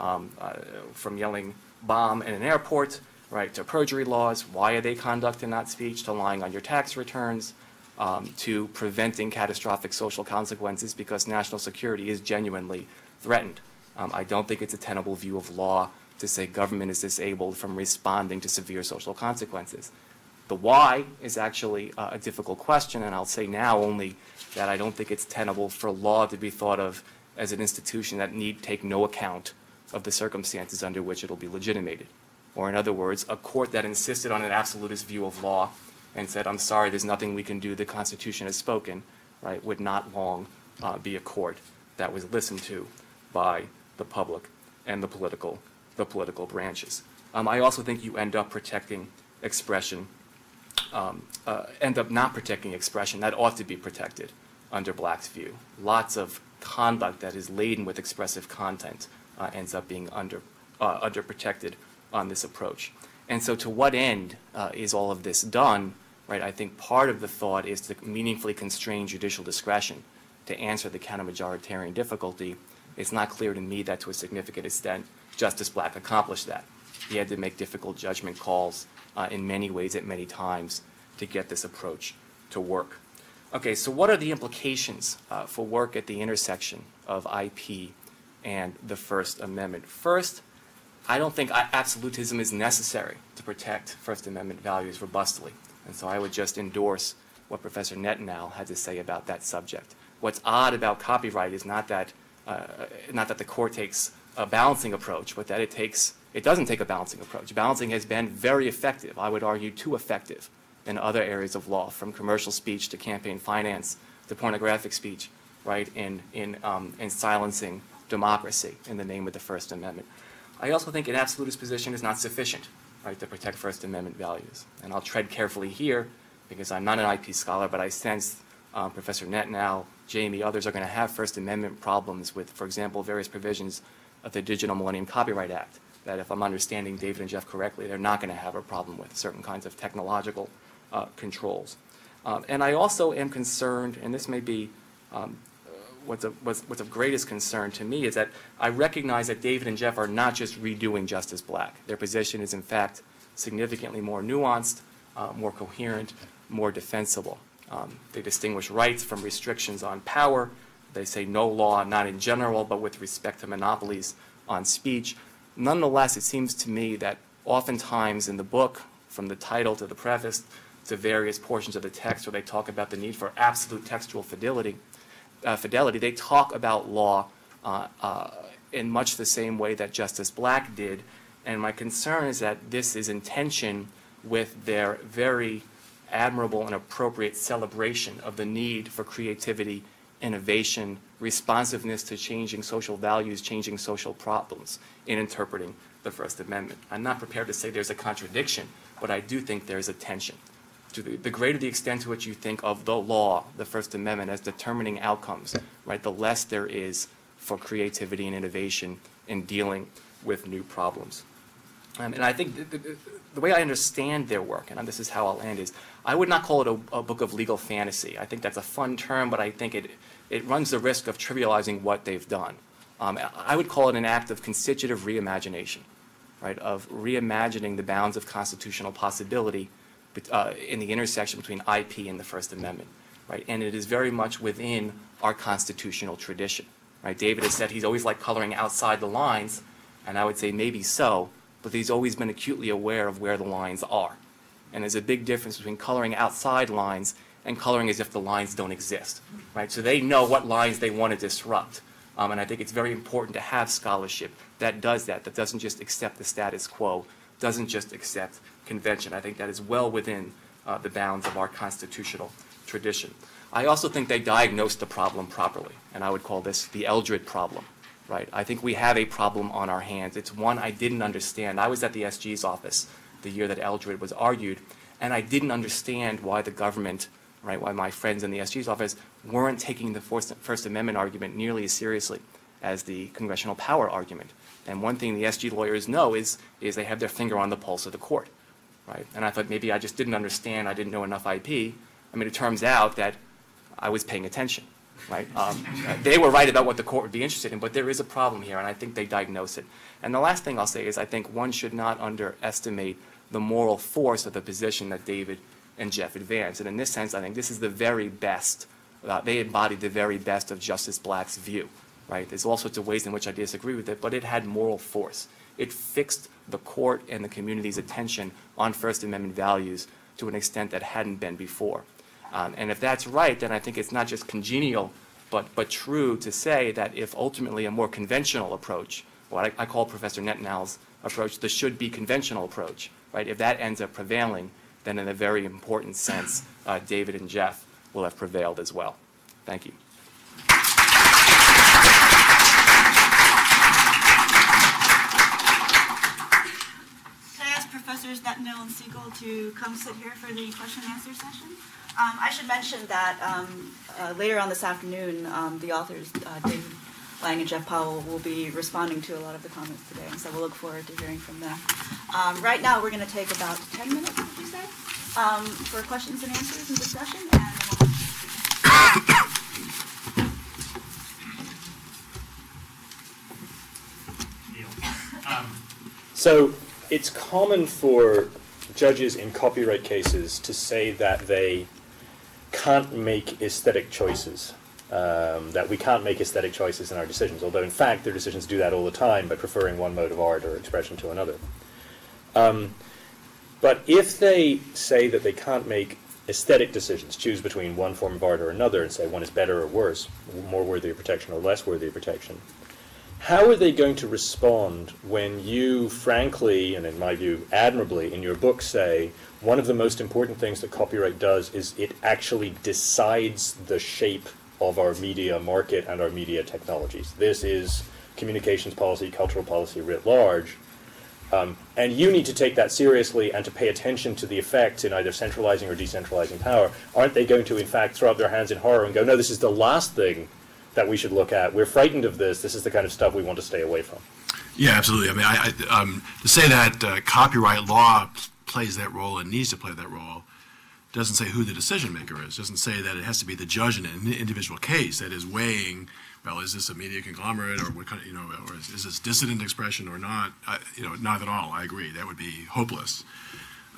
From yelling bomb in an airport, right, to perjury laws, why are they conduct and not speech, to lying on your tax returns, to preventing catastrophic social consequences because national security is genuinely threatened. I don't think it's a tenable view of law to say government is disabled from responding to severe social consequences. The why is actually a difficult question, and I'll say now only that I don't think it's tenable for law to be thought of as an institution that need take no account of the circumstances under which it will be legitimated. Or in other words, a court that insisted on an absolutist view of law and said, I'm sorry, there's nothing we can do, the Constitution has spoken, right, would not long be a court that was listened to by the public and the political branches. I also think you end up protecting expression, end up not protecting expression that ought to be protected under Black's view. Lots of conduct that is laden with expressive content ends up being underprotected on this approach. And so to what end is all of this done, right? I think part of the thought is to meaningfully constrain judicial discretion to answer the counter-majoritarian difficulty. It's not clear to me that to a significant extent Justice Black accomplished that. He had to make difficult judgment calls in many ways at many times to get this approach to work. Okay, so what are the implications for work at the intersection of IP and the First Amendment? First, I don't think absolutism is necessary to protect First Amendment values robustly. And so I would just endorse what Professor Netanel had to say about that subject. What's odd about copyright is not that the court takes a balancing approach, but that it doesn't take a balancing approach. Balancing has been very effective, I would argue too effective, in other areas of law, from commercial speech to campaign finance to pornographic speech, right, in silencing democracy in the name of the First Amendment. I also think an absolutist position is not sufficient, right, to protect First Amendment values. And I'll tread carefully here because I'm not an IP scholar, but I sense Professor Netanel, Jamie, others are going to have First Amendment problems with, for example, various provisions of the Digital Millennium Copyright Act, that if I'm understanding David and Jeff correctly, they're not going to have a problem with certain kinds of technological controls. And I also am concerned, and this may be what's of greatest concern to me, is that I recognize that David and Jeff are not just redoing Justice Black. Their position is, in fact, significantly more nuanced, more coherent, more defensible. They distinguish rights from restrictions on power. They say no law, not in general, but with respect to monopolies on speech. Nonetheless, it seems to me that oftentimes in the book, from the title to the preface to various portions of the text where they talk about the need for absolute textual fidelity, they talk about law in much the same way that Justice Black did. And my concern is that this is in tension with their very admirable and appropriate celebration of the need for creativity, innovation, responsiveness to changing social values, changing social problems in interpreting the First Amendment. I'm not prepared to say there's a contradiction, but I do think there's a tension. To the greater the extent to which you think of the law, the First Amendment, as determining outcomes, right, the less there is for creativity and innovation in dealing with new problems. And I think the way I understand their work, and this is how I'll end, is I would not call it a book of legal fantasy. I think that's a fun term, but I think it runs the risk of trivializing what they've done. I would call it an act of constitutive reimagination, right, of reimagining the bounds of constitutional possibility in the intersection between IP and the First Amendment, right? And it is very much within our constitutional tradition, right? David has said he's always liked coloring outside the lines, and I would say maybe so, but he's always been acutely aware of where the lines are. And there's a big difference between coloring outside lines and coloring as if the lines don't exist, right? So they know what lines they want to disrupt. And I think it's very important to have scholarship that does that doesn't just accept the status quo, doesn't just accept convention. I think that is well within the bounds of our constitutional tradition. I also think they diagnosed the problem properly, and I would call this the Eldred problem, right? I think we have a problem on our hands. It's one I didn't understand. I was at the SG's office the year that Eldred was argued, and I didn't understand why the government, right, why my friends in the SG's office weren't taking the First Amendment argument nearly as seriously as the congressional power argument. And one thing the SG lawyers know is they have their finger on the pulse of the court, right? And I thought maybe I just didn't understand, I didn't know enough IP. I mean, it turns out that I was paying attention, right? They were right about what the court would be interested in, but there is a problem here, and I think they diagnose it. And the last thing I'll say is I think one should not underestimate the moral force of the position that David and Jeff advance. And in this sense, I think this is the very best, they embodied the very best of Justice Black's view, right? There's all sorts of ways in which I disagree with it, but it had moral force. It fixed the court and the community's attention on First Amendment values to an extent that hadn't been before. And if that's right, then I think it's not just congenial, but true to say that if ultimately a more conventional approach, what I call Professor Netanel's approach, the should-be conventional approach, right? If that ends up prevailing, then in a very important sense, David and Jeff will have prevailed as well. Thank you. Can I ask Professors Netanel and Siegel to come sit here for the question and answer session? I should mention that later on this afternoon, the authors, David Lang and Jeff Powell, will be responding to a lot of the comments today, and so we'll look forward to hearing from them. Right now, we're going to take about 10 minutes, would you say, for questions and answers and discussion. So it's common for judges in copyright cases to say that they can't make aesthetic choices, that we can't make aesthetic choices in our decisions, although in fact their decisions do that all the time by preferring one mode of art or expression to another. But if they say that they can't make aesthetic decisions, choose between one form of art or another and say one is better or worse, more worthy of protection or less worthy of protection, how are they going to respond when you frankly, and in my view admirably, in your book say one of the most important things that copyright does is it actually decides the shape of our media market and our media technologies. This is communications policy, cultural policy writ large. And you need to take that seriously and to pay attention to the effects in either centralizing or decentralizing power. Aren't they going to, in fact, throw up their hands in horror and go, no, this is the last thing that we should look at. We're frightened of this. This is the kind of stuff we want to stay away from. Yeah, absolutely. I mean, to say that copyright law plays that role and needs to play that role doesn't say who the decision maker is. Doesn't say that it has to be the judge in an individual case that is weighing, well, is this a media conglomerate, or what kind of, or is this dissident expression or not? Not at all. I agree. That would be hopeless.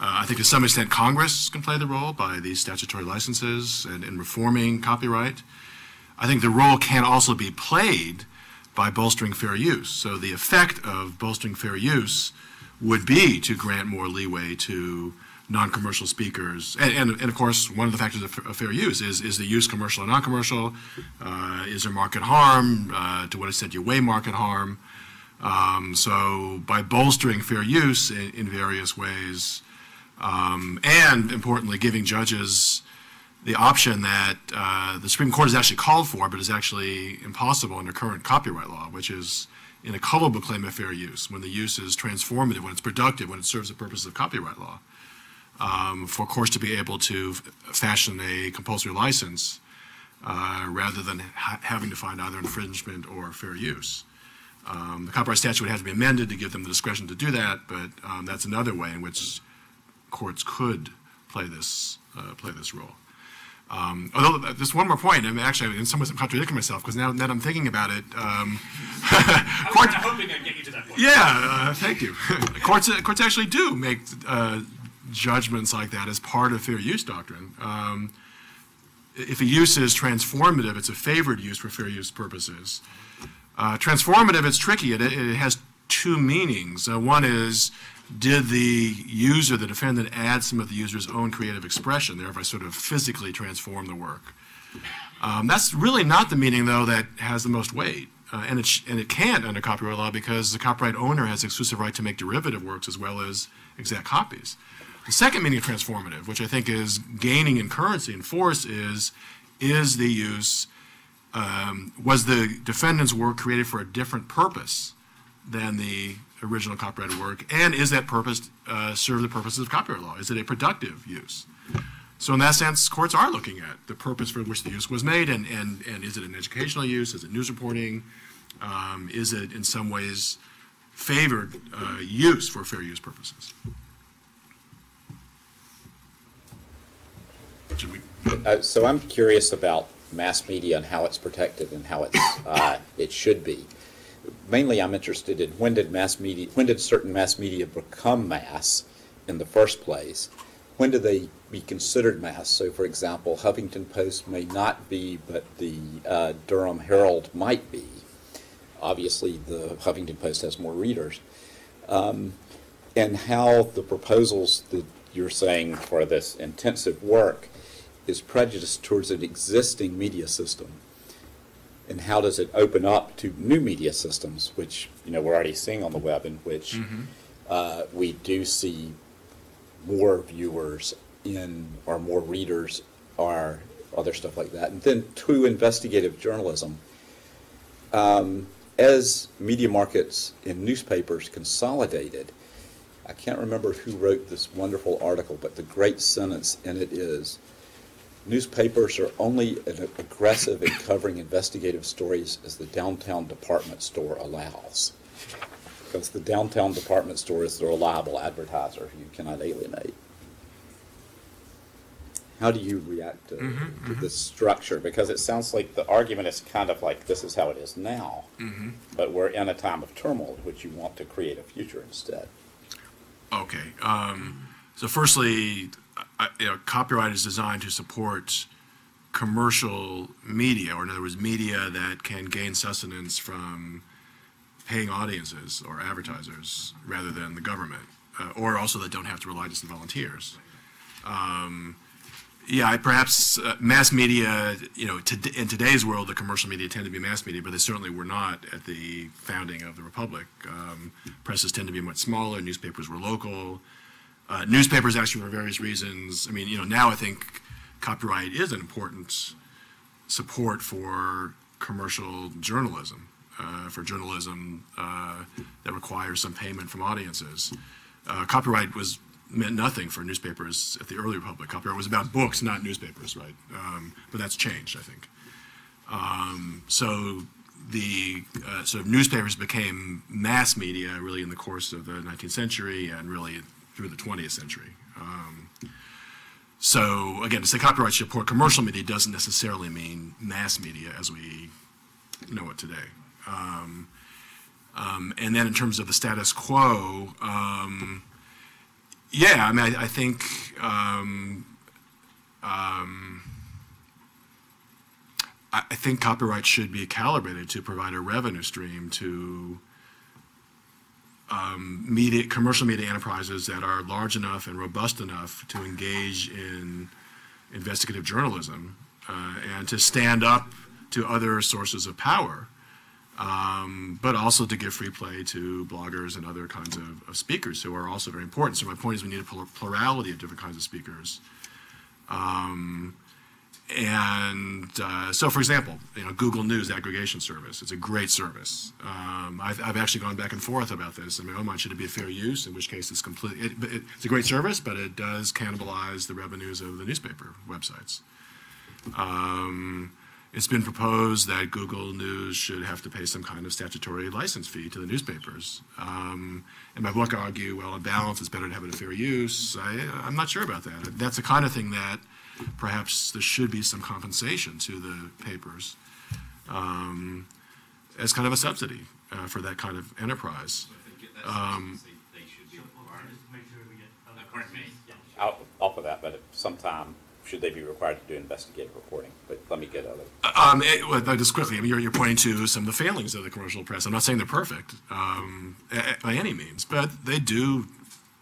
I think to some extent Congress can play the role by these statutory licenses and in reforming copyright. I think the role can also be played by bolstering fair use. So the effect of bolstering fair use would be to grant more leeway to non-commercial speakers. And of course, one of the factors of fair use is the use commercial or non-commercial? Is there market harm? To what extent do you weigh market harm? So by bolstering fair use in various ways, and importantly, giving judges the option that the Supreme Court has actually called for, but is actually impossible under current copyright law, which is in a colorable claim of fair use, when the use is transformative, when it's productive, when it serves the purposes of copyright law, for courts to be able to fashion a compulsory license rather than having to find either infringement or fair use. The copyright statute would have to be amended to give them the discretion to do that, but that's another way in which courts could play this role. Although, just one more point, I mean, actually, in some ways I'm contradicting myself, because now that I'm thinking about it, I was hoping I'd get you to that point. yeah, thank you. Courts actually do make judgments like that as part of fair use doctrine. If a use is transformative, it's a favored use for fair use purposes. Transformative, it's tricky. It has two meanings. One is, did the user, the defendant, add some of the user's own creative expression, thereby sort of physically transform the work? That's really not the meaning, though, that has the most weight. And it can't under copyright law, because the copyright owner has exclusive right to make derivative works as well as exact copies. The second meaning of transformative, which I think is gaining in currency and force, is the use, was the defendant's work created for a different purpose than the original copyrighted work, and is that purpose serve the purposes of copyright law? Is it a productive use? So in that sense, courts are looking at the purpose for which the use was made, and is it an educational use? Is it news reporting? Is it in some ways favored use for fair use purposes? Should we? So I'm curious about mass media and how it's protected and how it's it should be. Mainly, I'm interested in when did certain mass media become mass in the first place? When do they be considered mass? So, for example, Huffington Post may not be, but the Durham Herald might be. Obviously, the Huffington Post has more readers. And how the proposals that you're saying for this intensive work is prejudiced towards an existing media system. And how does it open up to new media systems, which we're already seeing on the web, in which we do see more viewers or more readers or other stuff like that. And then to investigative journalism. As media markets in newspapers consolidated, I can't remember who wrote this wonderful article, but the great sentence in it is, newspapers are only as aggressive in covering investigative stories as the downtown department store allows. Because the downtown department store is the reliable advertiser you cannot alienate. How do you react to this structure? Because it sounds like the argument is kind of like this is how it is now, but we're in a time of turmoil in which you want to create a future instead. Okay. So firstly, copyright is designed to support commercial media, or in other words, media that can gain sustenance from paying audiences or advertisers rather than the government, or also that don't have to rely just on volunteers. Perhaps mass media, in today's world, the commercial media tend to be mass media, but they certainly were not at the founding of the Republic. Presses tend to be much smaller, newspapers were local. Newspapers actually, for various reasons, now I think copyright is an important support for commercial journalism, for journalism that requires some payment from audiences. Copyright meant nothing for newspapers at the early Republic. Copyright was about books, not newspapers, right? But that's changed, I think. So the sort of newspapers became mass media really in the course of the 19th century and really through the 20th century. So again, to say copyright should support commercial media doesn't necessarily mean mass media as we know it today. And then in terms of the status quo, Yeah, I mean, I think I think copyright should be calibrated to provide a revenue stream to commercial media enterprises that are large enough and robust enough to engage in investigative journalism and to stand up to other sources of power, but also to give free play to bloggers and other kinds of speakers who are also very important. So my point is we need a plurality of different kinds of speakers. So, for example, Google News aggregation service. It's a great service. I've actually gone back and forth about this. I mean, oh my, should it be a fair use? In which case, it's it's a great service, but it does cannibalize the revenues of the newspaper websites. It's been proposed that Google News should have to pay some kind of statutory license fee to the newspapers. And my book argue, well, on balance, it's better to have it a fair use. I'm not sure about that. That's the kind of thing that perhaps there should be some compensation to the papers as kind of a subsidy for that kind of enterprise. I'll offer that, but at some time, should they be required to do investigative reporting? But let me get other. Just quickly, I mean, you're pointing to some of the failings of the commercial press. I'm not saying they're perfect by any means, but they do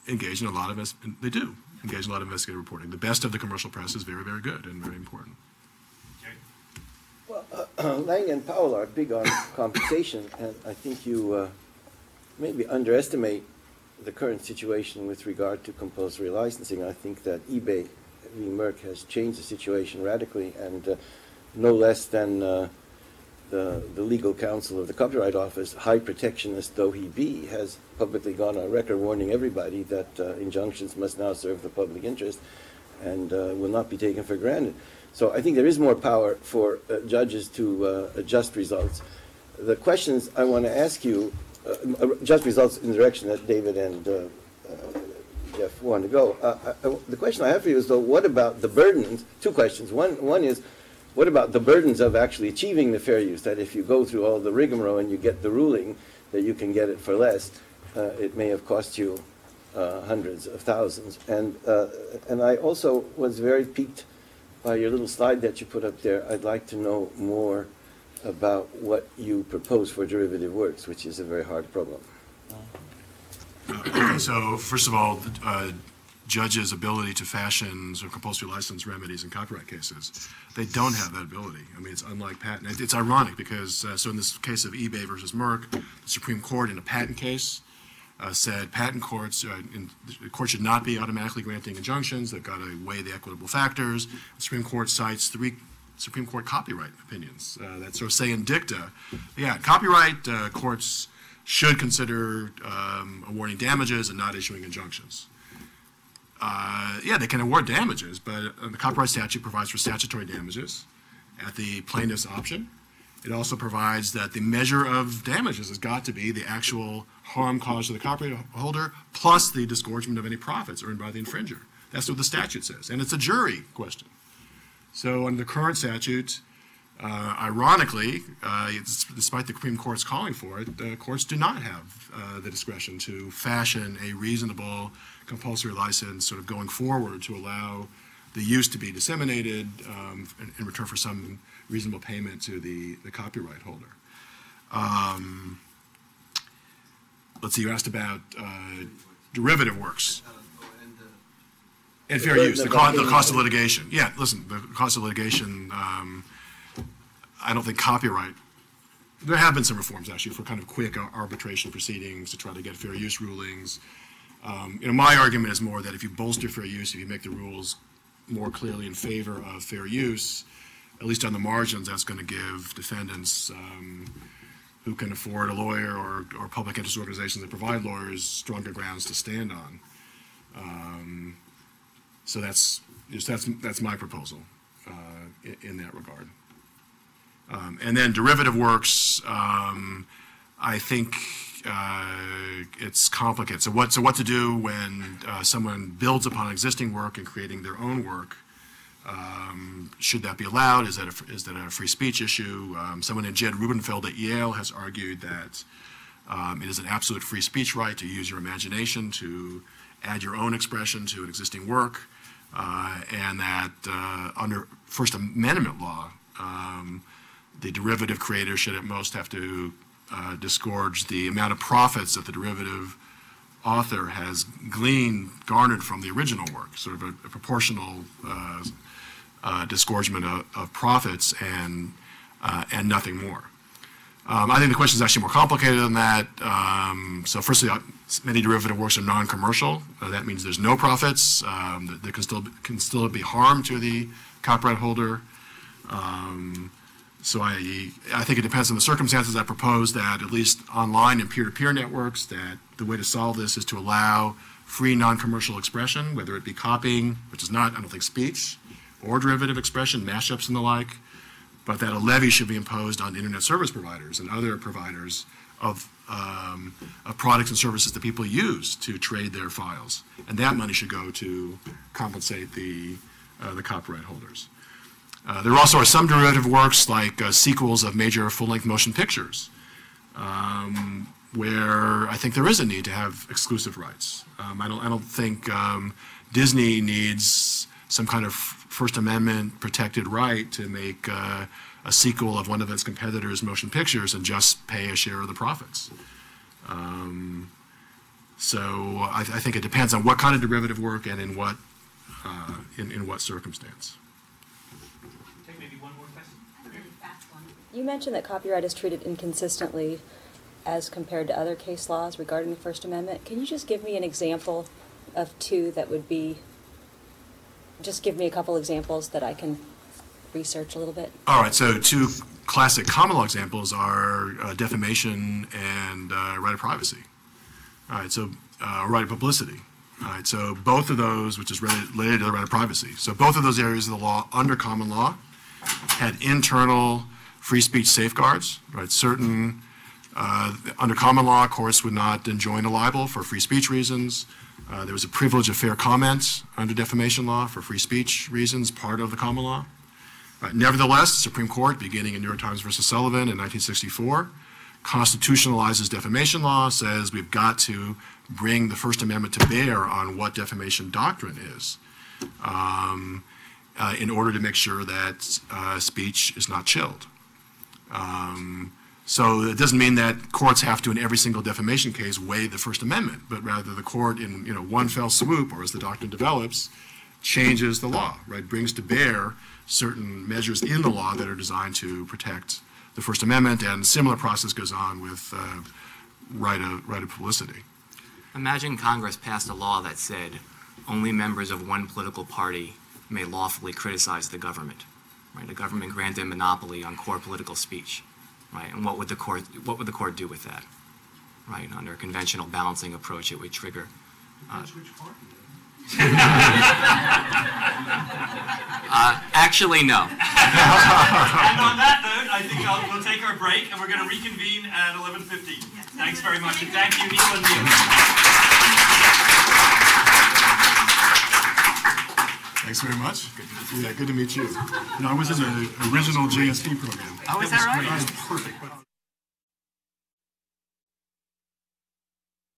engage in a lot of investigative reporting. The best of the commercial press is very, very good and very important. Well, Lang and Powell are big on compensation, and I think you maybe underestimate the current situation with regard to compulsory licensing. I think that eBay v. Merck has changed the situation radically, and no less than the legal counsel of the Copyright Office, high protectionist though he be, has publicly gone on record warning everybody that injunctions must now serve the public interest and will not be taken for granted. So I think there is more power for judges to adjust results. The questions I want to ask you, adjust results in the direction that David and Jeff want to go. The question I have for you is, though, what about the burdens? Two questions. One is, what about the burdens of actually achieving the fair use? That if you go through all the rigmarole and you get the ruling that you can get it for less, it may have cost you hundreds of thousands. And I also was very piqued by your little slide that you put up there. I'd like to know more about what you propose for derivative works, which is a very hard problem. Okay, so first of all, judges' ability to fashion sort of compulsory license remedies in copyright cases, they don't have that ability. I mean, it's unlike patent. It's ironic because, so in this case of eBay versus Merck, the Supreme Court in a patent case said patent courts, the court should not be automatically granting injunctions. They've got to weigh the equitable factors. The Supreme Court cites 3 Supreme Court copyright opinions that sort of say in dicta, yeah, copyright courts should consider awarding damages and not issuing injunctions. Yeah, they can award damages, but the copyright statute provides for statutory damages at the plaintiff's option. It also provides that the measure of damages has got to be the actual harm caused to the copyright holder plus the disgorgement of any profits earned by the infringer. That's what the statute says, and it's a jury question. So under the current statute, ironically, despite the Supreme Court's calling for it, courts do not have the discretion to fashion a reasonable compulsory license sort of going forward to allow the use to be disseminated in return for some reasonable payment to the copyright holder. Let's see, you asked about derivative works. And fair use, the cost of litigation. Yeah, listen, the cost of litigation, I don't think copyright, there have been some reforms actually for kind of quick arbitration proceedings to try to get fair use rulings. My argument is more that if you bolster fair use, if you make the rules more clearly in favor of fair use, at least on the margins, that's going to give defendants who can afford a lawyer or public interest organizations that provide lawyers stronger grounds to stand on. So that's my proposal in that regard. And then derivative works, I think it's complicated. So what to do when someone builds upon existing work and creating their own work? Should that be allowed? Is that a free speech issue? Someone named Jed Rubenfeld at Yale has argued that it is an absolute free speech right to use your imagination to add your own expression to an existing work, and that under First Amendment law, the derivative creator should at most have to disgorge the amount of profits that the derivative author has garnered from the original work, sort of a proportional disgorgement of profits and nothing more. I think the question is actually more complicated than that. So firstly, many derivative works are non-commercial. That means there's no profits. There can still be harm to the copyright holder. So I think it depends on the circumstances. I propose that at least online and peer-to-peer networks, that the way to solve this is to allow free non-commercial expression, whether it be copying, which is not, I don't think, speech, or derivative expression, mashups and the like, but that a levy should be imposed on internet service providers and other providers of products and services that people use to trade their files. And that money should go to compensate the copyright holders. There also are some derivative works like sequels of major full-length motion pictures, where I think there is a need to have exclusive rights. I don't think Disney needs some kind of First Amendment protected right to make a sequel of one of its competitors' motion pictures and just pay a share of the profits. So I think it depends on what kind of derivative work and in what circumstance. Take maybe one more question. You mentioned that copyright is treated inconsistently as compared to other case laws regarding the First Amendment. Can you just give me an example of two that would be, just give me a couple examples that I can research a little bit? All right, so two classic common law examples are defamation and right of privacy. All right, so right of publicity. All right, so both of those, which is related to the right of privacy. So both of those areas of the law under common law had internal free speech safeguards, right? Certain, under common law, courts would not enjoin a libel for free speech reasons. There was a privilege of fair comment under defamation law for free speech reasons, part of the common law. Nevertheless, the Supreme Court, beginning in New York Times versus Sullivan in 1964, constitutionalizes defamation law, says we've got to bring the First Amendment to bear on what defamation doctrine is in order to make sure that speech is not chilled. So it doesn't mean that courts have to, in every single defamation case, waive the First Amendment, but rather the court, in one fell swoop, or as the doctrine develops, changes the law, right? Brings to bear certain measures in the law that are designed to protect the First Amendment, and a similar process goes on with right of publicity. Imagine Congress passed a law that said only members of one political party may lawfully criticize the government. Right? The government granted a monopoly on core political speech. Right? And what would the court do with that? Right? Under a conventional balancing approach, it would trigger. Which party? Actually, no. And on that note, I think we'll take our break, and we're going to reconvene at 11:15. Thanks very much, and thank you, Neil and Neil. Thanks very much. Yeah, good to meet you. I was in the original JSP program. Oh, is that right? It was perfect.